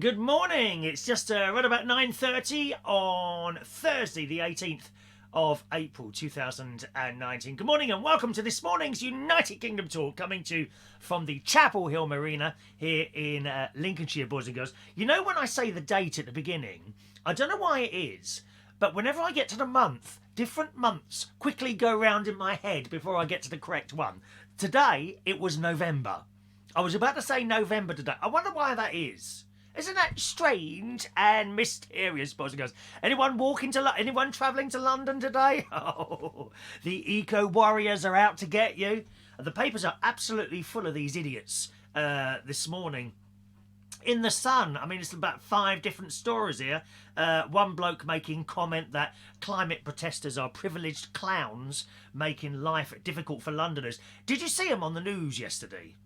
Good morning. It's just right about 9:30 on Thursday, the 18th of April 2019. Good morning and welcome to this morning's United Kingdom talk, coming to you from the Chapel Hill Marina here in Lincolnshire, boys and girls. You know, when I say the date at the beginning, I don't know why it is, but whenever I get to the month, different months quickly go round in my head before I get to the correct one. Today, it was November. I was about to say November today. I wonder why that is. Isn't that strange and mysterious, boys and girls? Anyone travelling to London today? Oh, the eco warriors are out to get you. The papers are absolutely full of these idiots this morning. In the Sun, I mean, it's about 5 different stories here. One bloke making comment that climate protesters are privileged clowns, making life difficult for Londoners. Did you see them on the news yesterday?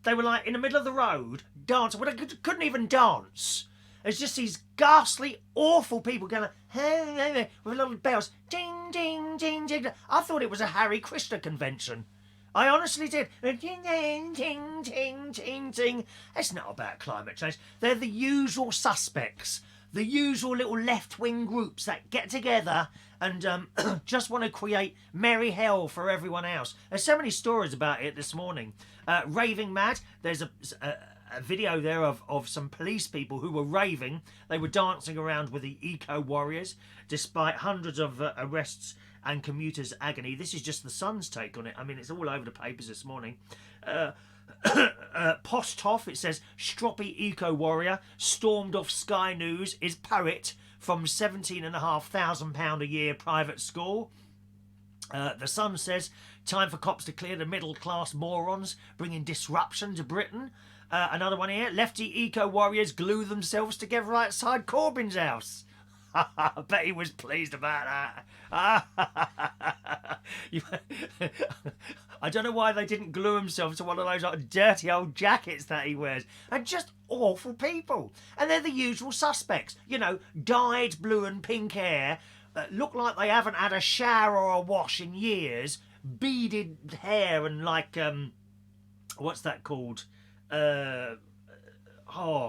They were like in the middle of the road, dancing. Well, they couldn't even dance. It's just these ghastly, awful people going with little bells. Ding, ding, ding, ding. I thought it was a Hare Krishna convention. I honestly did. Ding, ding, ding, ding, ding, ding. It's not about climate change. They're the usual suspects. The usual little left-wing groups that get together and just want to create merry hell for everyone else. There's so many stories about it this morning. Raving mad. There's a video there of some police people who were raving. They were dancing around with the eco warriors despite hundreds of arrests and commuters' agony. This is just the Sun's take on it. I mean, it's all over the papers this morning. Post off, it says stroppy eco warrior stormed off Sky News is poet from £17,500 a year private school. The Sun says time for cops to clear the middle class morons bringing disruption to Britain. Another one here, lefty eco warriors glue themselves together outside Corbyn's house. I bet he was pleased about that. I don't know why they didn't glue themselves to one of those dirty old jackets that he wears. And just awful people. And they're the usual suspects. You know, dyed blue and pink hair, look like they haven't had a shower or a wash in years, beaded hair and like, what's that called? I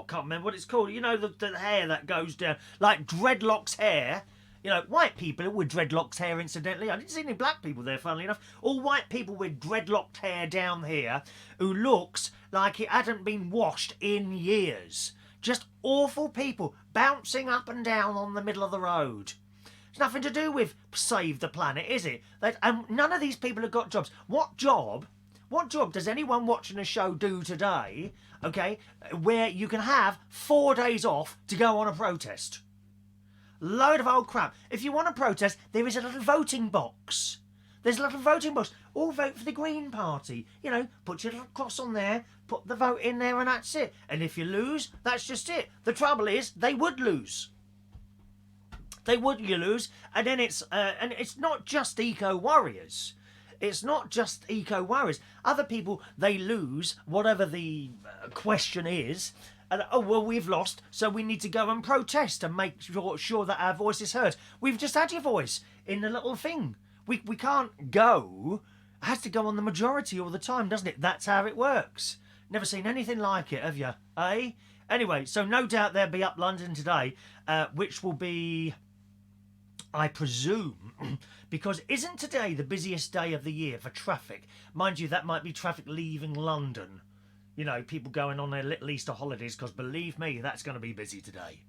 can't remember what it's called. You know, the hair that goes down, like dreadlocks hair. You know, white people with dreadlocks hair, incidentally. I didn't see any black people there, funnily enough. All white people with dreadlocked hair down here who looks like it hadn't been washed in years. Just awful people bouncing up and down on the middle of the road. It's nothing to do with save the planet, is it? None of these people have got jobs. What job does anyone watching a show do today, okay, where you can have 4 days off to go on a protest? Load of old crap. If you want to protest, there is a little voting box. There's a little voting box. All vote for the Green Party. You know, put your little cross on there, put the vote in there, and that's it. And if you lose, that's just it. The trouble is, they would lose. You lose, and then it's not just eco warriors. It's not just eco warriors. Other people, they lose whatever the question is. And, oh, well, we've lost, so we need to go and protest and make sure that our voice is heard. We've just had your voice in the little thing. We can't go. It has to go on the majority all the time, doesn't it? That's how it works. Never seen anything like it, have you? Eh? Anyway, so no doubt there'll be up London today, which will be, I presume, because isn't today the busiest day of the year for traffic? Mind you, that might be traffic leaving London. You know, people going on their little Easter holidays, because believe me, that's going to be busy today.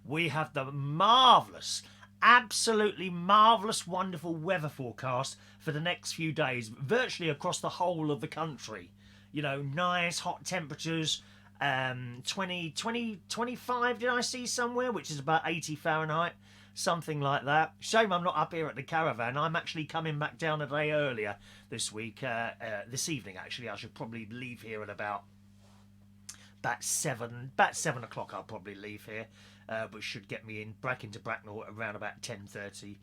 We have the marvellous, absolutely marvellous, wonderful weather forecast for the next few days, virtually across the whole of the country. You know, nice hot temperatures, 25 did I see somewhere, which is about 80 Fahrenheit. Something like that. Shame I'm not up here at the caravan. I'm actually coming back down a day earlier this week. This evening, actually. I should probably leave here at about 7 o'clock. I'll probably leave here, which should get me back into Bracknell around about 10:30.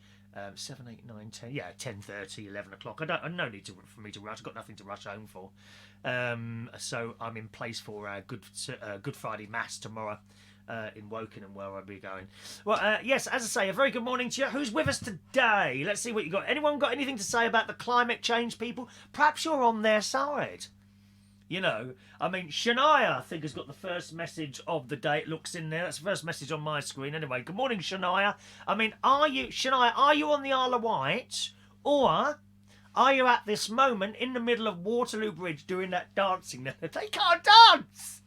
7, 8, 9, 10. Yeah, 10:30, 11 o'clock. No need for me to rush. I've got nothing to rush home for. So I'm in place for Good Friday Mass tomorrow. In Woking and where I'll be going. Well, yes, as I say, a very good morning to you. Who's with us today? Let's see what you got. Anyone got anything to say about the climate change people? Perhaps you're on their side. You know, I mean, Shania, I think, has got the first message of the day. It looks in there. That's the first message on my screen. Anyway, good morning, Shania. I mean, Shania, are you on the Isle of Wight? Or are you at this moment in the middle of Waterloo Bridge doing that dancing? They can't dance!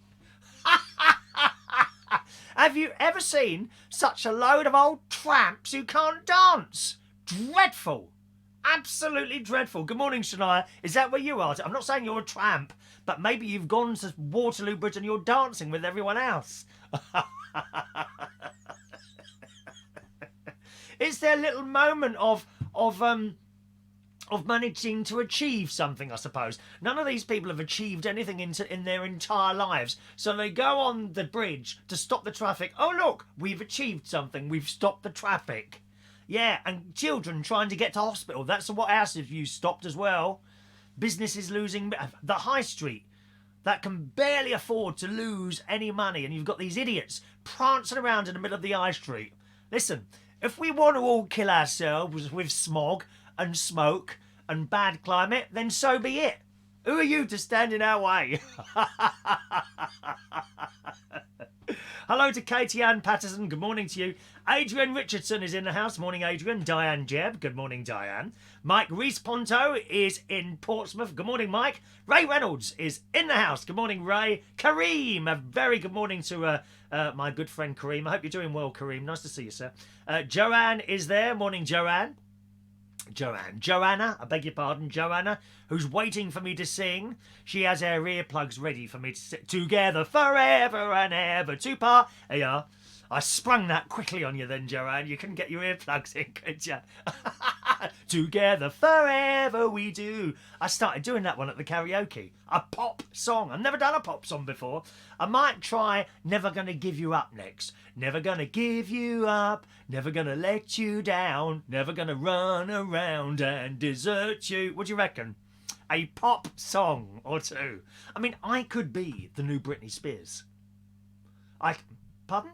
Have you ever seen such a load of old tramps who can't dance? Dreadful. Absolutely dreadful. Good morning, Shania. Is that where you are? I'm not saying you're a tramp, but maybe you've gone to Waterloo Bridge and you're dancing with everyone else. It's their little moment of managing to achieve something, I suppose. None of these people have achieved anything in their entire lives. So they go on the bridge to stop the traffic. Oh, look, we've achieved something. We've stopped the traffic. Yeah, and children trying to get to hospital. That's what else have you stopped as well. Businesses losing. The high street that can barely afford to lose any money. And you've got these idiots prancing around in the middle of the high street. Listen, if we want to all kill ourselves with smog and smoke and bad climate, then so be it. Who are you to stand in our way? Hello to Katie Ann Patterson. Good morning to you. Adrian Richardson is in the house. Morning, Adrian. Diane Jebb. Good morning, Diane. Mike Rees-Ponto is in Portsmouth. Good morning, Mike. Ray Reynolds is in the house. Good morning, Ray. Kareem. A very good morning to my good friend Kareem. I hope you're doing well, Kareem. Nice to see you, sir. Joanne is there. Morning, Joanne. Joanna, I beg your pardon, Joanna, who's waiting for me to sing. She has her earplugs ready for me to sing. Together forever and ever, two-part. There you are. I sprung that quickly on you then, Joanne. You couldn't get your earplugs in, could you? Together forever we do. I started doing that one at the karaoke. A pop song. I've never done a pop song before. I might try Never Gonna Give You Up next. Never gonna give you up. Never gonna let you down. Never gonna run around and desert you. What do you reckon? A pop song or two. I mean, I could be the new Britney Spears. Pardon?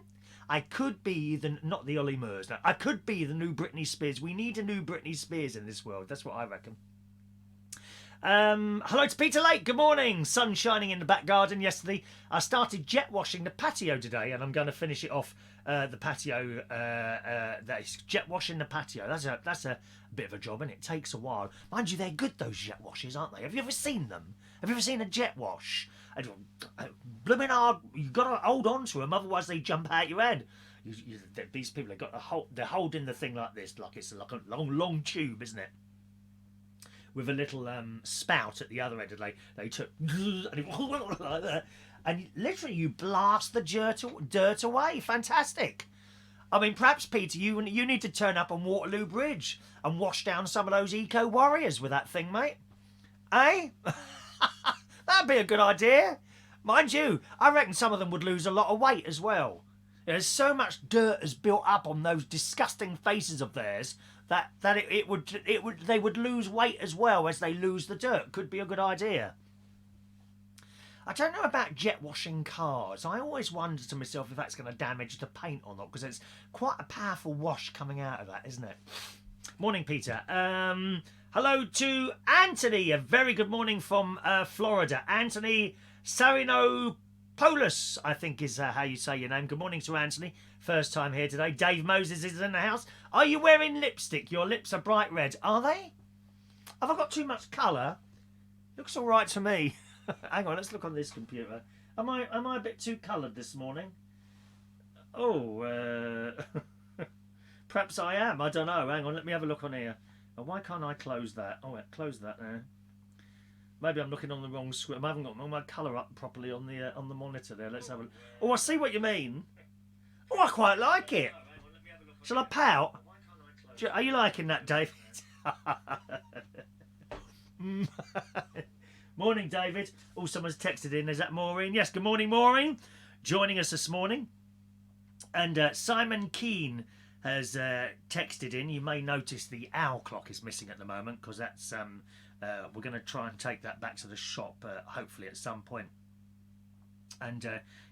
I could be not the Ollie Murs. No, I could be the new Britney Spears. We need a new Britney Spears in this world. That's what I reckon. Hello to Peter Lake. Good morning. Sun shining in the back garden yesterday. I started jet washing the patio today, and I'm going to finish it off. The patio. That is jet washing the patio. That's a bit of a job, and it takes a while. Mind you, they're good, those jet washes, aren't they? Have you ever seen them? Have you ever seen a jet wash? Blooming hard. You've got to hold on to them, otherwise they jump out your head. These people have got to hold. They're holding the thing like this, like it's like a long tube, isn't it? With a little spout at the other end, and they took and it, like that, and literally you blast the dirt away. Fantastic. I mean, perhaps Peter, you need to turn up on Waterloo Bridge and wash down some of those eco warriors with that thing, mate. Eh? That'd be a good idea. Mind you, I reckon some of them would lose a lot of weight as well. There's so much dirt has built up on those disgusting faces of theirs that they would lose weight as well as they lose the dirt. Could be a good idea. I don't know about jet washing cars. I always wonder to myself if that's going to damage the paint or not, because it's quite a powerful wash coming out of that, isn't it? Morning, Peter. Hello to Anthony. A very good morning from Florida. Anthony Sarinopoulos, I think is how you say your name. Good morning to Anthony. First time here today. Dave Moses is in the house. Are you wearing lipstick? Your lips are bright red. Are they? Have I got too much colour? Looks all right to me. Hang on, let's look on this computer. Am I a bit too coloured this morning? Oh, perhaps I am. I don't know. Hang on, let me have a look on here. Oh, why can't I close that? Oh, close that now. Maybe I'm looking on the wrong screen. I haven't got my colour up properly on the monitor there. Let's have a. Oh, I see what you mean. Oh, I quite like it. Shall I pout? Are you liking that, David? Morning, David. Oh, someone's texted in. Is that Maureen? Yes, good morning, Maureen. Joining us this morning. And Simon Keane has texted in. You may notice the owl clock is missing at the moment, because that's we're going to try and take that back to the shop, hopefully at some point, and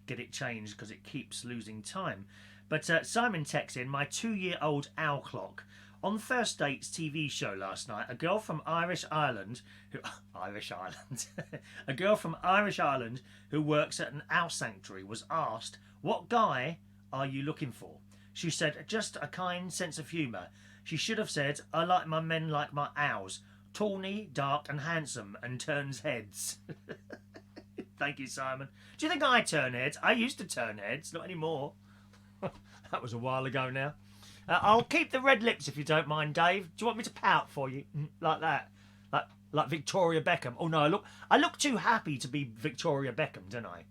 get it changed, because it keeps losing time. But Simon texted in, my 2-year-old owl clock On First Date's TV show last night, a girl from Irish Ireland, a girl from Irish Ireland who works at an owl sanctuary was asked, "What guy are you looking for?" She said, "Just a kind sense of humour." She should have said, "I like my men like my owls, tawny, dark and handsome, and turns heads." Thank you, Simon. Do you think I turn heads? I used to turn heads, not anymore. That was a while ago now. I'll keep the red lips if you don't mind, Dave. Do you want me to pout for you? Like that? Like Victoria Beckham? Oh no, I look too happy to be Victoria Beckham, don't I?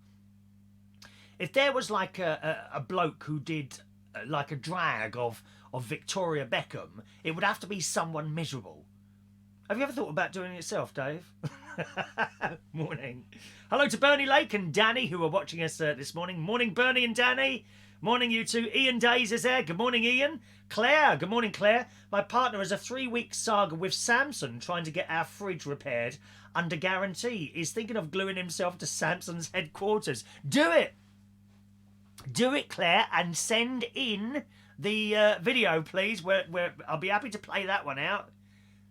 If there was like a bloke who did like a drag of Victoria Beckham, it would have to be someone miserable. Have you ever thought about doing it yourself, Dave? Morning. Hello to Bernie Lake and Danny, who are watching us this morning. Morning, Bernie and Danny. Morning, you two. Ian Days is there. Good morning, Ian. Claire. Good morning, Claire. My partner has a 3-week saga with Samson trying to get our fridge repaired under guarantee. He's thinking of gluing himself to Samson's headquarters. Do it. Do it, Claire, and send in the video, please. Where I'll be happy to play that one out.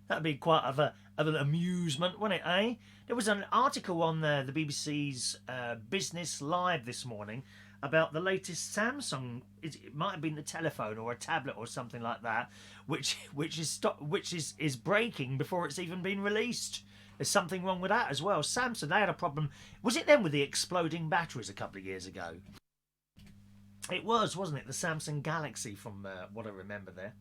That'd be quite of an amusement, wouldn't it, eh? There was an article on the BBC's Business Live this morning about the latest Samsung. It might have been the telephone or a tablet or something like that, which is breaking before it's even been released. There's something wrong with that as well. Samsung, they had a problem. Was it them with the exploding batteries a couple of years ago? It was, wasn't it? The Samsung Galaxy, from what I remember there.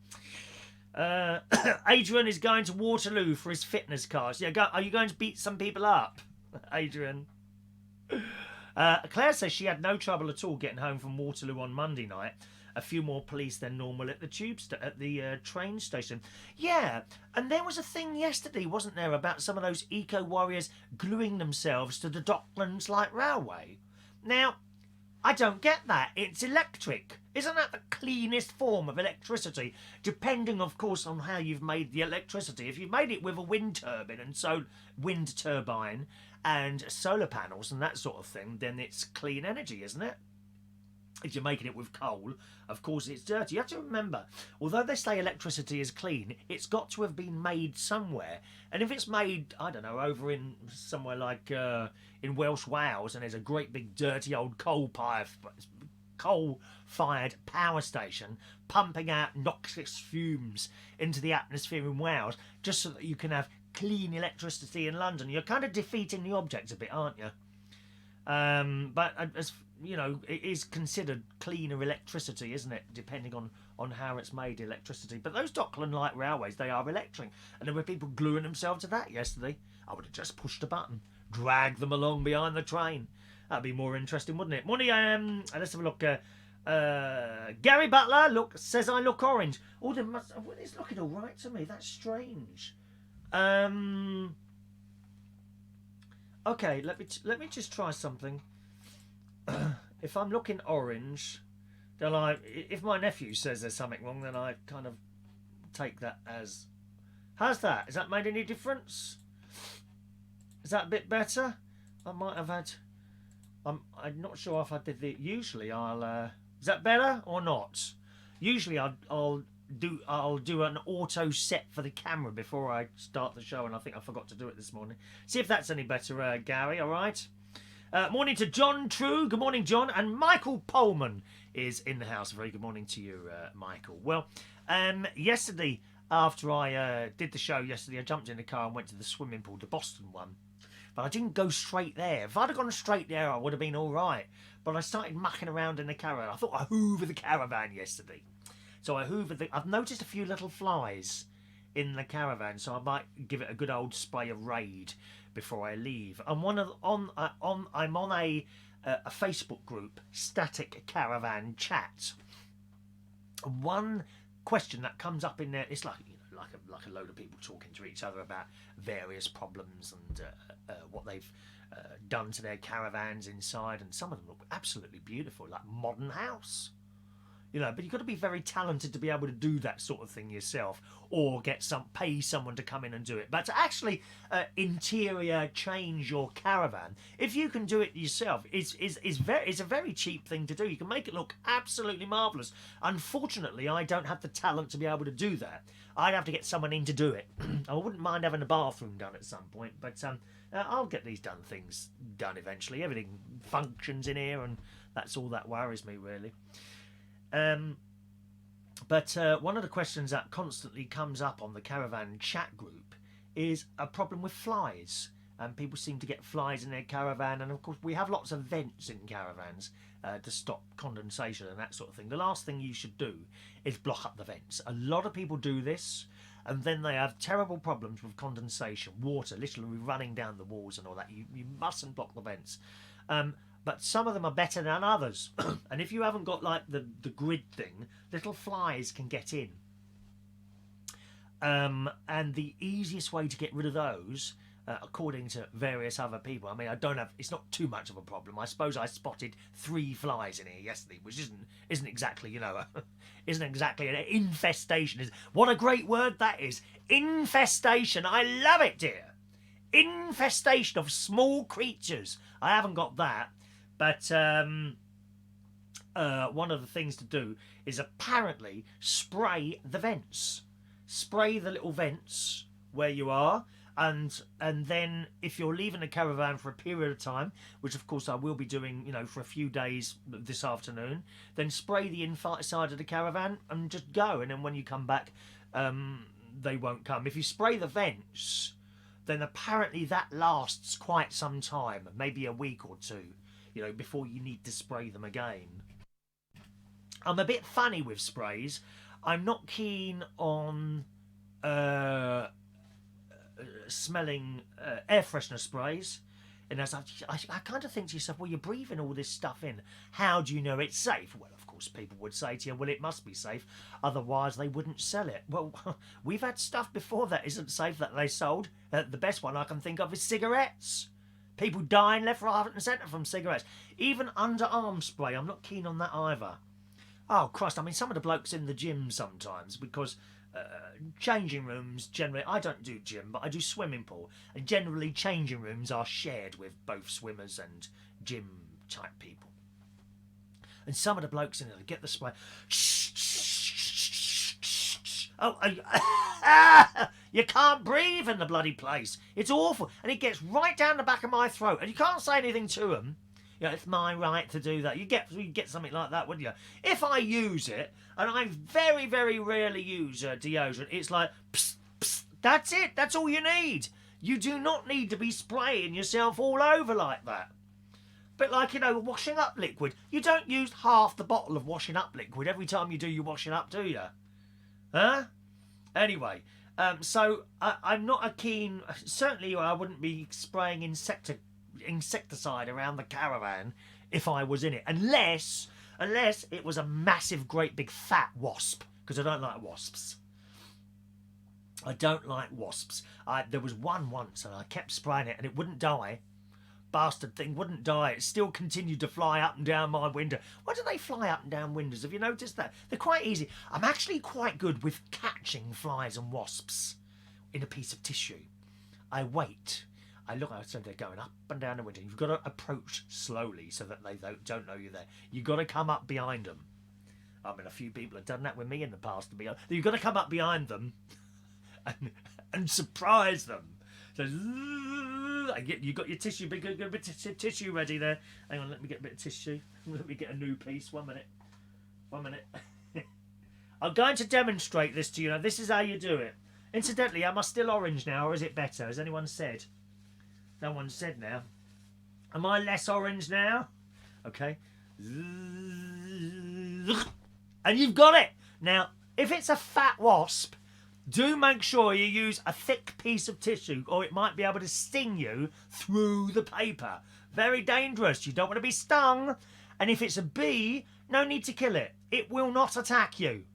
Adrian is going to Waterloo for his fitness class. Yeah, are you going to beat some people up, Adrian? Claire says she had no trouble at all getting home from Waterloo on Monday night. A few more police than normal at the train station. Yeah, and there was a thing yesterday, wasn't there, about some of those eco warriors gluing themselves to the Docklands Light Railway. Now, I don't get that. It's electric. Isn't that the cleanest form of electricity? Depending, of course, on how you've made the electricity. If you've made it with a wind turbine and solar panels and that sort of thing, then it's clean energy, isn't it? If you're making it with coal, of course it's dirty. You have to remember, although they say electricity is clean, it's got to have been made somewhere. And if it's made, I don't know, over in somewhere like in Welsh Wales, and there's a great big dirty old coal-fired power station pumping out noxious fumes into the atmosphere in Wales, just so that you can have clean electricity in London, you're kind of defeating the object a bit, aren't you? But as you know, it is considered cleaner electricity, isn't it? Depending on how it's made, electricity. But those Dockland Light Railways, they are electric. And there were people gluing themselves to that yesterday. I would have just pushed a button, dragged them along behind the train. That'd be more interesting, wouldn't it? Morning, let's have a look. Gary Butler says I look orange. Oh, it's looking all right to me. That's strange. Okay, let me just try something. If I'm looking orange, then if my nephew says there's something wrong, then I kind of take that as. How's that? Has that made any difference? Is that a bit better? I might have had. I'm not sure if I did the. Usually I'll. Is that better or not? Usually I'll do an auto set for the camera before I start the show, and I think I forgot to do it this morning. See if that's any better, Gary. All right. Morning to John True. Good morning, John. And Michael Pullman is in the house. Very good morning to you, Michael. Well, yesterday, after I did the show yesterday, I jumped in the car and went to the swimming pool, the Boston one. But I didn't go straight there. If I'd have gone straight there, I would have been all right. But I started mucking around in the caravan. I thought I hoovered the caravan yesterday. So I've noticed a few little flies in the caravan, so I might give it a good old spray of Raid before I leave. I'm on a Facebook group, Static Caravan Chat. One question that comes up in there, it's like a load of people talking to each other about various problems and what they've done to their caravans inside, and some of them look absolutely beautiful, like modern house. You know, but you've got to be very talented to be able to do that sort of thing yourself, or pay someone to come in and do it. But to actually interior change your caravan, if you can do it yourself, it's a very cheap thing to do. You can make it look absolutely marvellous. Unfortunately, I don't have the talent to be able to do that. I'd have to get someone in to do it. I wouldn't mind having the bathroom done at some point, but I'll get these things done eventually. Everything functions in here, and that's all that worries me, really. But one of the questions that constantly comes up on the caravan chat group is a problem with flies. And people seem to get flies in their caravan, and of course we have lots of vents in caravans to stop condensation and that sort of thing. The last thing you should do is block up the vents. A lot of people do this, and then they have terrible problems with condensation, water literally running down the walls and all that. You mustn't block the vents. But some of them are better than others. And if you haven't got like the grid thing, little flies can get in. And the easiest way to get rid of those, according to various other people, I mean, it's not too much of a problem. I suppose I spotted 3 flies in here yesterday, which isn't exactly, isn't exactly an infestation. What a great word that is. Infestation. I love it, dear. Infestation of small creatures. I haven't got that. But one of the things to do is apparently spray the vents. Spray the little vents where you are, and then if you're leaving the caravan for a period of time, which of course I will be doing, for a few days this afternoon, then spray the inside of the caravan and just go. And then when you come back, they won't come. If you spray the vents, then apparently that lasts quite some time, maybe a week or two. Before you need to spray them again. I'm a bit funny with sprays. I'm not keen on smelling air freshener sprays. And as I kind of think to yourself, well, you're breathing all this stuff in. How do you know it's safe? Well, of course, people would say to you, well, it must be safe. Otherwise, they wouldn't sell it. Well, we've had stuff before that isn't safe that they sold. The best one I can think of is cigarettes. People dying left, right and centre from cigarettes. Even underarm spray, I'm not keen on that either. Oh, Christ, I mean, some of the blokes in the gym sometimes, because changing rooms, generally, I don't do gym, but I do swimming pool. And generally, changing rooms are shared with both swimmers and gym-type people. And some of the blokes in there get the spray. Oh, you can't breathe in the bloody place. It's awful. And it gets right down the back of my throat. And you can't say anything to them. It's my right to do that. You'd get something like that, wouldn't you? If I use it, and I very, very rarely use deodorant, it's like, psst, psst, that's it. That's all you need. You do not need to be spraying yourself all over like that. But like, washing up liquid, you don't use half the bottle of washing up liquid every time you do your washing up, do you? Huh? Anyway, so I'm not a keen... Certainly I wouldn't be spraying insecticide around the caravan if I was in it. Unless it was a massive, great big fat wasp. Because I don't like wasps. I don't like wasps. There was one once and I kept spraying it and it wouldn't die. Bastard thing wouldn't die. It still continued to fly up and down my window. Why do they fly up and down windows? Have you noticed that? They're quite easy. I'm actually quite good with catching flies and wasps in a piece of tissue. I wait. I look outside, they're going up and down the window. You've got to approach slowly so that they don't know you're there. You've got to come up behind them. I mean, a few people have done that with me in the past. You've got to come up behind them and surprise them. So you got your tissue, bit of tissue ready there. Hang on, let me get a bit of tissue. Let me get a new piece. 1 minute. I'm going to demonstrate this to you. Now, this is how you do it. Incidentally, am I still orange now, or is it better? Has anyone said? No one said now. Am I less orange now? Okay. And you've got it. Now, if it's a fat wasp, do make sure you use a thick piece of tissue or it might be able to sting you through the paper. Very dangerous. You don't want to be stung. And if it's a bee, no need to kill it. It will not attack you.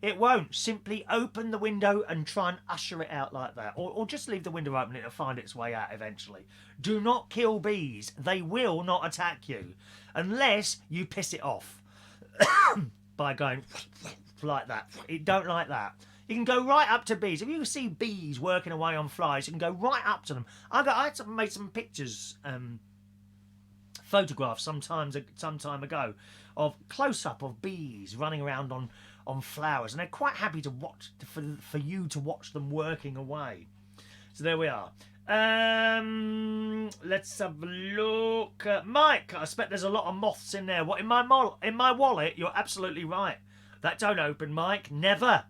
It won't. Simply open the window and try and usher it out like that. Or just leave the window open. It'll find its way out eventually. Do not kill bees. They will not attack you unless you piss it off. by going like that. It don't like that. You can go right up to bees. If you see bees working away on flies, you can go right up to them. I made some pictures, photographs some time ago of close-up of bees running around on flowers, and they're quite happy to watch for you to watch them working away. So there we are. Let's have a look. Mike, I expect there's a lot of moths in there. What, in my wallet? You're absolutely right. That don't open, Mike. Never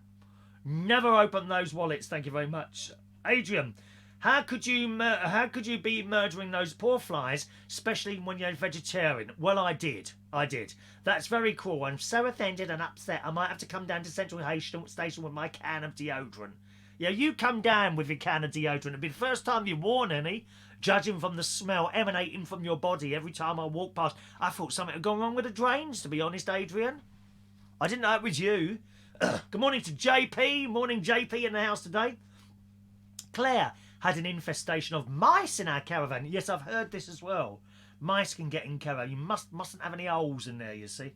open those wallets. Thank you very much, Adrian. How could you be murdering those poor flies, especially when you're vegetarian? Well, I did. That's very cruel. I'm so offended and upset. I might have to come down to Central Station with my can of deodorant. Yeah, you come down with your can of deodorant. It'll be the first time you've worn any, judging from the smell emanating from your body every time I walk past. I thought something had gone wrong with the drains, to be honest, Adrian. I didn't know it was you. Good morning to JP. Morning, JP, in the house today. Claire had an infestation of mice in our caravan. Yes, I've heard this as well. Mice can get in caravan. You mustn't have any holes in there, you see.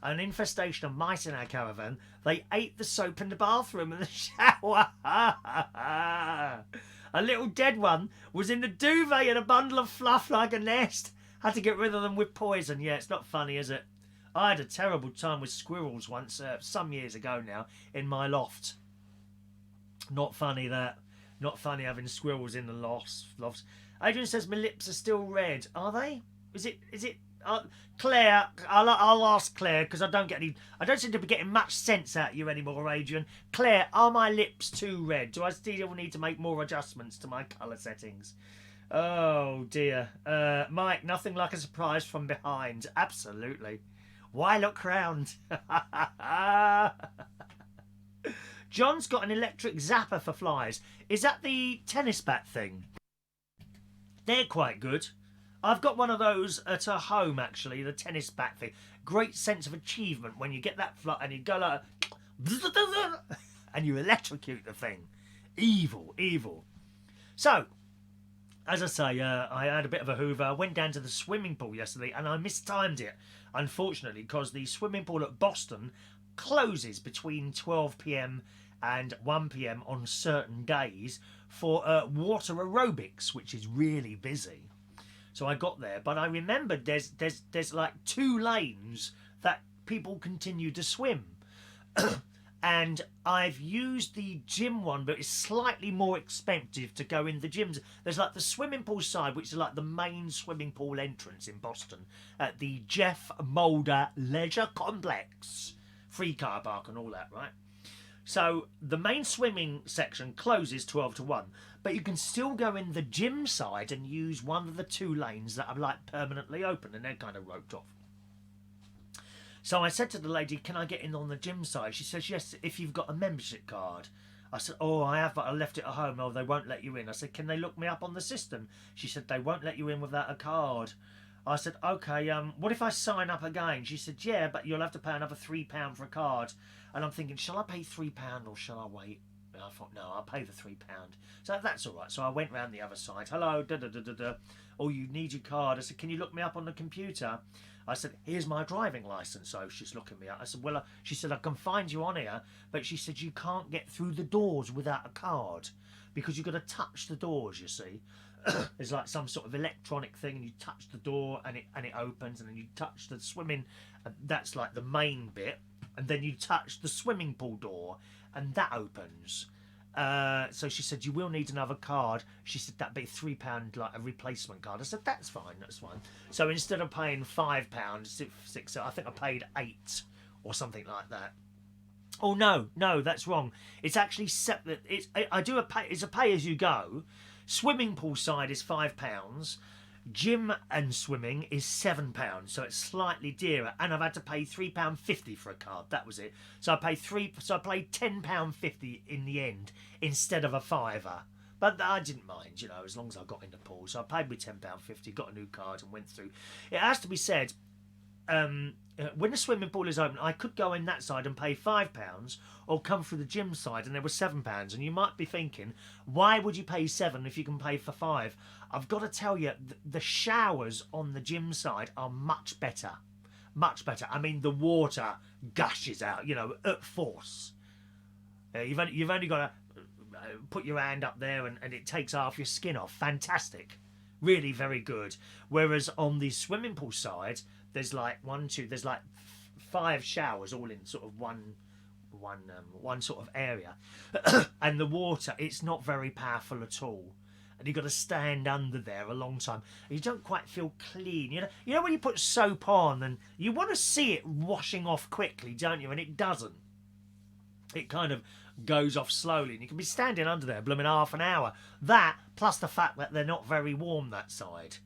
An infestation of mice in our caravan. They ate the soap in the bathroom and the shower. A little dead one was in the duvet and a bundle of fluff like a nest. Had to get rid of them with poison. Yeah, it's not funny, is it? I had a terrible time with squirrels once, some years ago now, in my loft. Not funny, that. Not funny having squirrels in the lofts. Adrian says my lips are still red. Are they? Is it? Claire, I'll ask Claire, because I don't seem to be getting much sense out of you anymore, Adrian. Claire, are my lips too red? Do I still need to make more adjustments to my colour settings? Oh dear. Mike, nothing like a surprise from behind. Absolutely. Why look round? John's got an electric zapper for flies. Is that the tennis bat thing? They're quite good. I've got one of those at home, actually, the tennis bat thing. Great sense of achievement when you get that fly and you go like, and you electrocute the thing. Evil. So, as I say, I had a bit of a hoover. I went down to the swimming pool yesterday and I mistimed it, unfortunately, because the swimming pool at Boston closes between 12 p.m. and 1 p.m. on certain days for water aerobics, which is really busy. So I got there, but I remembered there's like 2 lanes that people continue to swim. And I've used the gym one, but it's slightly more expensive to go in the gyms. There's like the swimming pool side, which is like the main swimming pool entrance in Boston, at the Jeff Mulder Leisure Complex. Free car park and all that, right? So the main swimming section closes 12 to 1, but you can still go in the gym side and use one of the 2 lanes that are like permanently open, and they're kind of roped off. So I said to the lady, can I get in on the gym side? She says, yes, if you've got a membership card. I said, oh, I have, but I left it at home. Oh, they won't let you in. I said, can they look me up on the system? She said, they won't let you in without a card. I said, okay, what if I sign up again? She said, yeah, but you'll have to pay another £3 for a card. And I'm thinking, shall I pay £3 or shall I wait? And I thought, no, I'll pay the £3. So that's all right. So I went round the other side. Hello, da-da-da-da-da. Oh, you need your card. I said, can you look me up on the computer? I said, here's my driving licence. So she's looking me up. I said, well, she said, I can find you on here. But she said, you can't get through the doors without a card because you've got to touch the doors, you see. There's like some sort of electronic thing, and you touch the door and it opens, and then you touch the swimming, and that's like the main bit, and then you touch the swimming pool door and that opens. So she said, you will need another card. She said, that'd be £3, like a replacement card. I said, that's fine. So instead of paying £5, six, I think I paid £8 or something like that. Oh no, that's wrong. It's actually separate. It's a pay as you go. Swimming pool side is £5. Gym and swimming is £7, so it's slightly dearer. And I've had to pay £3.50 for a card. That was it. So I paid £10.50 in the end instead of a £5. But I didn't mind, as long as I got in the pool. So I paid me £10.50, got a new card, and went through. It has to be said, when the swimming pool is open, I could go in that side and pay £5 or come through the gym side and there was £7. And you might be thinking, why would you pay £7 if you can pay for £5? I've got to tell you, the showers on the gym side are much better. much better. I mean, the water gushes out, you know, at force. You've only got to put your hand up there and it takes half your skin off. Fantastic. Really very good. Whereas on the swimming pool side, there's like there's like 5 showers all in sort of one sort of area. And the water, it's not very powerful at all. And you've got to stand under there a long time. You don't quite feel clean. You know when you put soap on and you want to see it washing off quickly, don't you? And it doesn't. It kind of goes off slowly, and you can be standing under there blooming half an hour. That, plus the fact that they're not very warm that side.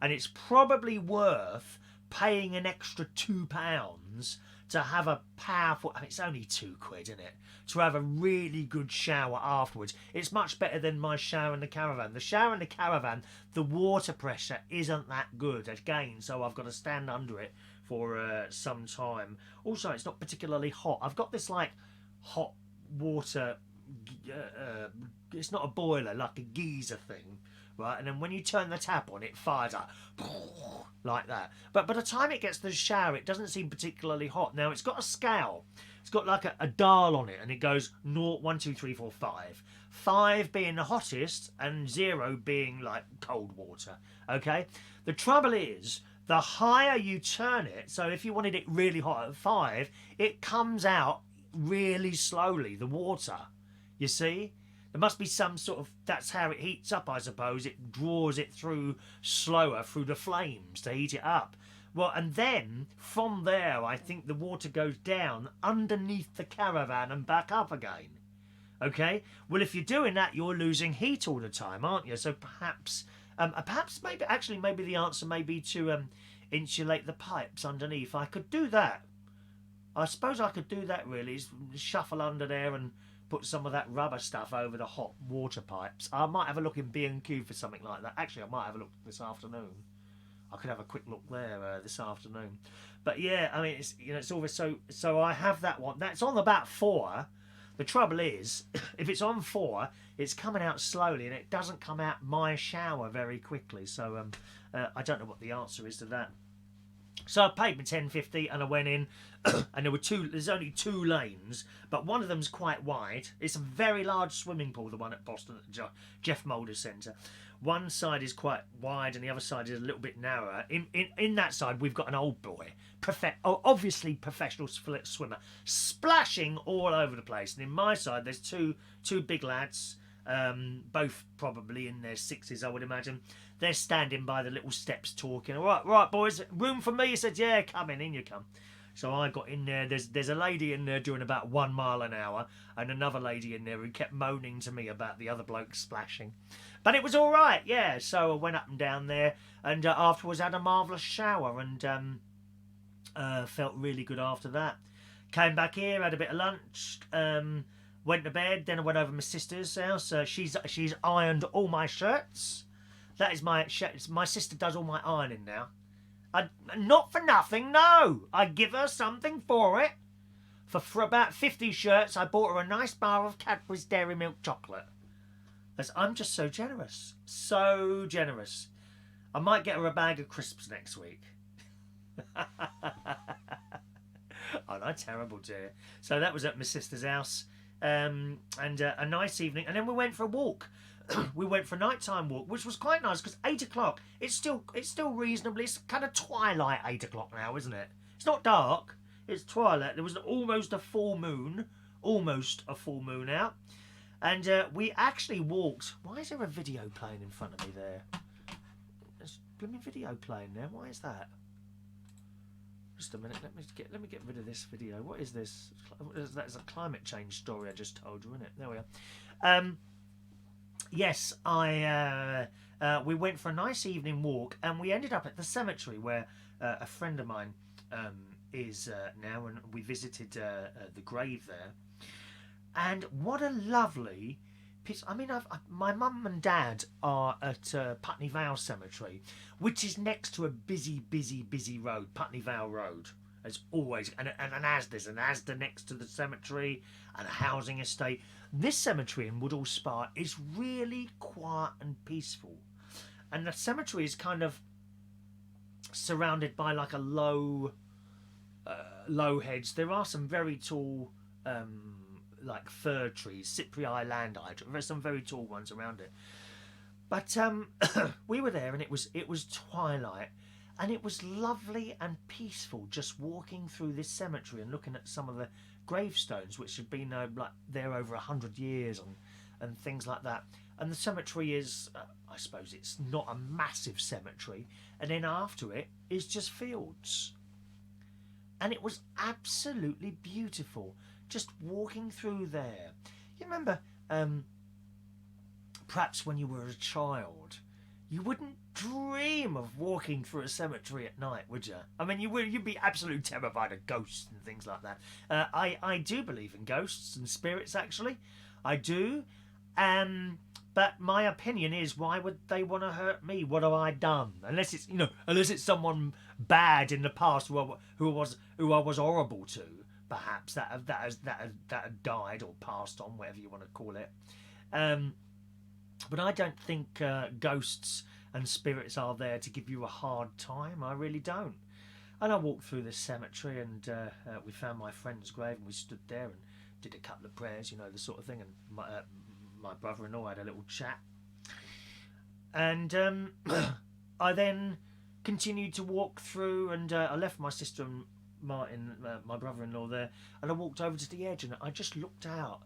And it's probably worth paying an extra £2 to have a powerful... I mean, it's only £2, isn't it? To have a really good shower afterwards. It's much better than my shower in the caravan. The shower in the caravan, the water pressure isn't that good again, so I've got to stand under it for some time. Also, it's not particularly hot. I've got this like hot water, it's not a boiler, like a geyser thing, right? And then when you turn the tap on, it fires up like that. But by the time it gets to the shower, it doesn't seem particularly hot. Now, it's got a scale. It's got like a dial on it, and it goes 0, 1, 2, 3, 4, 5. 5 being the hottest, and 0 being like cold water. Okay? The trouble is, the higher you turn it, so if you wanted it really hot at 5, it comes out really slowly, the water. You see? There must be some sort of... That's how it heats up, I suppose. It draws it through slower through the flames to heat it up. Well, and then, from there, I think the water goes down underneath the caravan and back up again. Okay? Well, if you're doing that, you're losing heat all the time, aren't you? So perhaps maybe the answer may be to insulate the pipes underneath. I could do that. I suppose I could do that, really. Shuffle under there and put some of that rubber stuff over the hot water pipes. I might have a look in B&Q for something like that. Actually, I might have a look this afternoon. I could have a quick look there this afternoon. But yeah, I mean, it's always so I have that one. That's on about 4. The trouble is, if it's on 4, it's coming out slowly, and it doesn't come out my shower very quickly. So I don't know what the answer is to that. So I paid my $10.50 and I went in, and there's only 2 lanes, but one of them's quite wide. It's a very large swimming pool, the one at Boston, at the Jeff Mulder Centre. One side is quite wide and the other side is a little bit narrower. In that side, we've got an old boy, obviously professional swimmer, splashing all over the place. And in my side, there's two big lads, both probably in their 60s, I would imagine. They're standing by the little steps talking. Right, boys, room for me? He said, yeah, come in you come. So I got in there. There's a lady in there doing about 1 mile an hour, and another lady in there who kept moaning to me about the other bloke splashing. But it was all right, yeah. So I went up and down there, and afterwards had a marvellous shower, and felt really good after that. Came back here, had a bit of lunch, went to bed. Then I went over to my sister's house. She's ironed all my shirts. That is my sister does all my ironing now. Not for nothing, no. I give her something for it. For about 50 shirts, I bought her a nice bar of Cadbury's Dairy Milk chocolate. I'm just so generous. So generous. I might get her a bag of crisps next week. Oh, no, terrible, dear. So that was at my sister's house. And a nice evening. And then we went for a walk. We went for a nighttime walk, which was quite nice because 8 o'clock. It's still reasonably. It's kind of twilight 8 o'clock now, isn't it? It's not dark. It's twilight. There was almost a full moon out, and we actually walked. Why is there a video playing in front of me there? There's a blooming video playing there. Why is that? Just a minute. Let me get rid of this video. What is this? That's a climate change story I just told you, isn't it? There we are. Yes, we went for a nice evening walk, and we ended up at the cemetery where a friend of mine is now, and we visited the grave there. And what a lovely piece. I mean, my mum and dad are at Putney Vale Cemetery, which is next to a busy road, Putney Vale Road. As always, and there's an Asda next to the cemetery, and a housing estate. This cemetery in Woodall Spa is really quiet and peaceful, and the cemetery is kind of surrounded by like a low low hedge. There are some very tall, like fir trees, Cyprii landii. There's some very tall ones around it. But we were there, and it was twilight, and it was lovely and peaceful just walking through this cemetery and looking at some of the gravestones, which had been like there over 100 years and things like that. And the cemetery is, I suppose it's not a massive cemetery, and then after it is just fields. And it was absolutely beautiful, just walking through there. You remember, perhaps when you were a child, you wouldn't dream of walking through a cemetery at night, would you? I mean, you'd be absolutely terrified of ghosts and things like that. I do believe in ghosts and spirits, actually. I do. But my opinion is, why would they want to hurt me? What have I done? Unless it's someone bad in the past who I was horrible to, perhaps that had died or passed on, whatever you want to call it. But I don't think ghosts and spirits are there to give you a hard time. I really don't. And I walked through this cemetery, and we found my friend's grave, and we stood there and did a couple of prayers, the sort of thing. And my brother-in-law had a little chat, and I then continued to walk through, and I left my sister and Martin, my brother-in-law, there, and I walked over to the edge, and I just looked out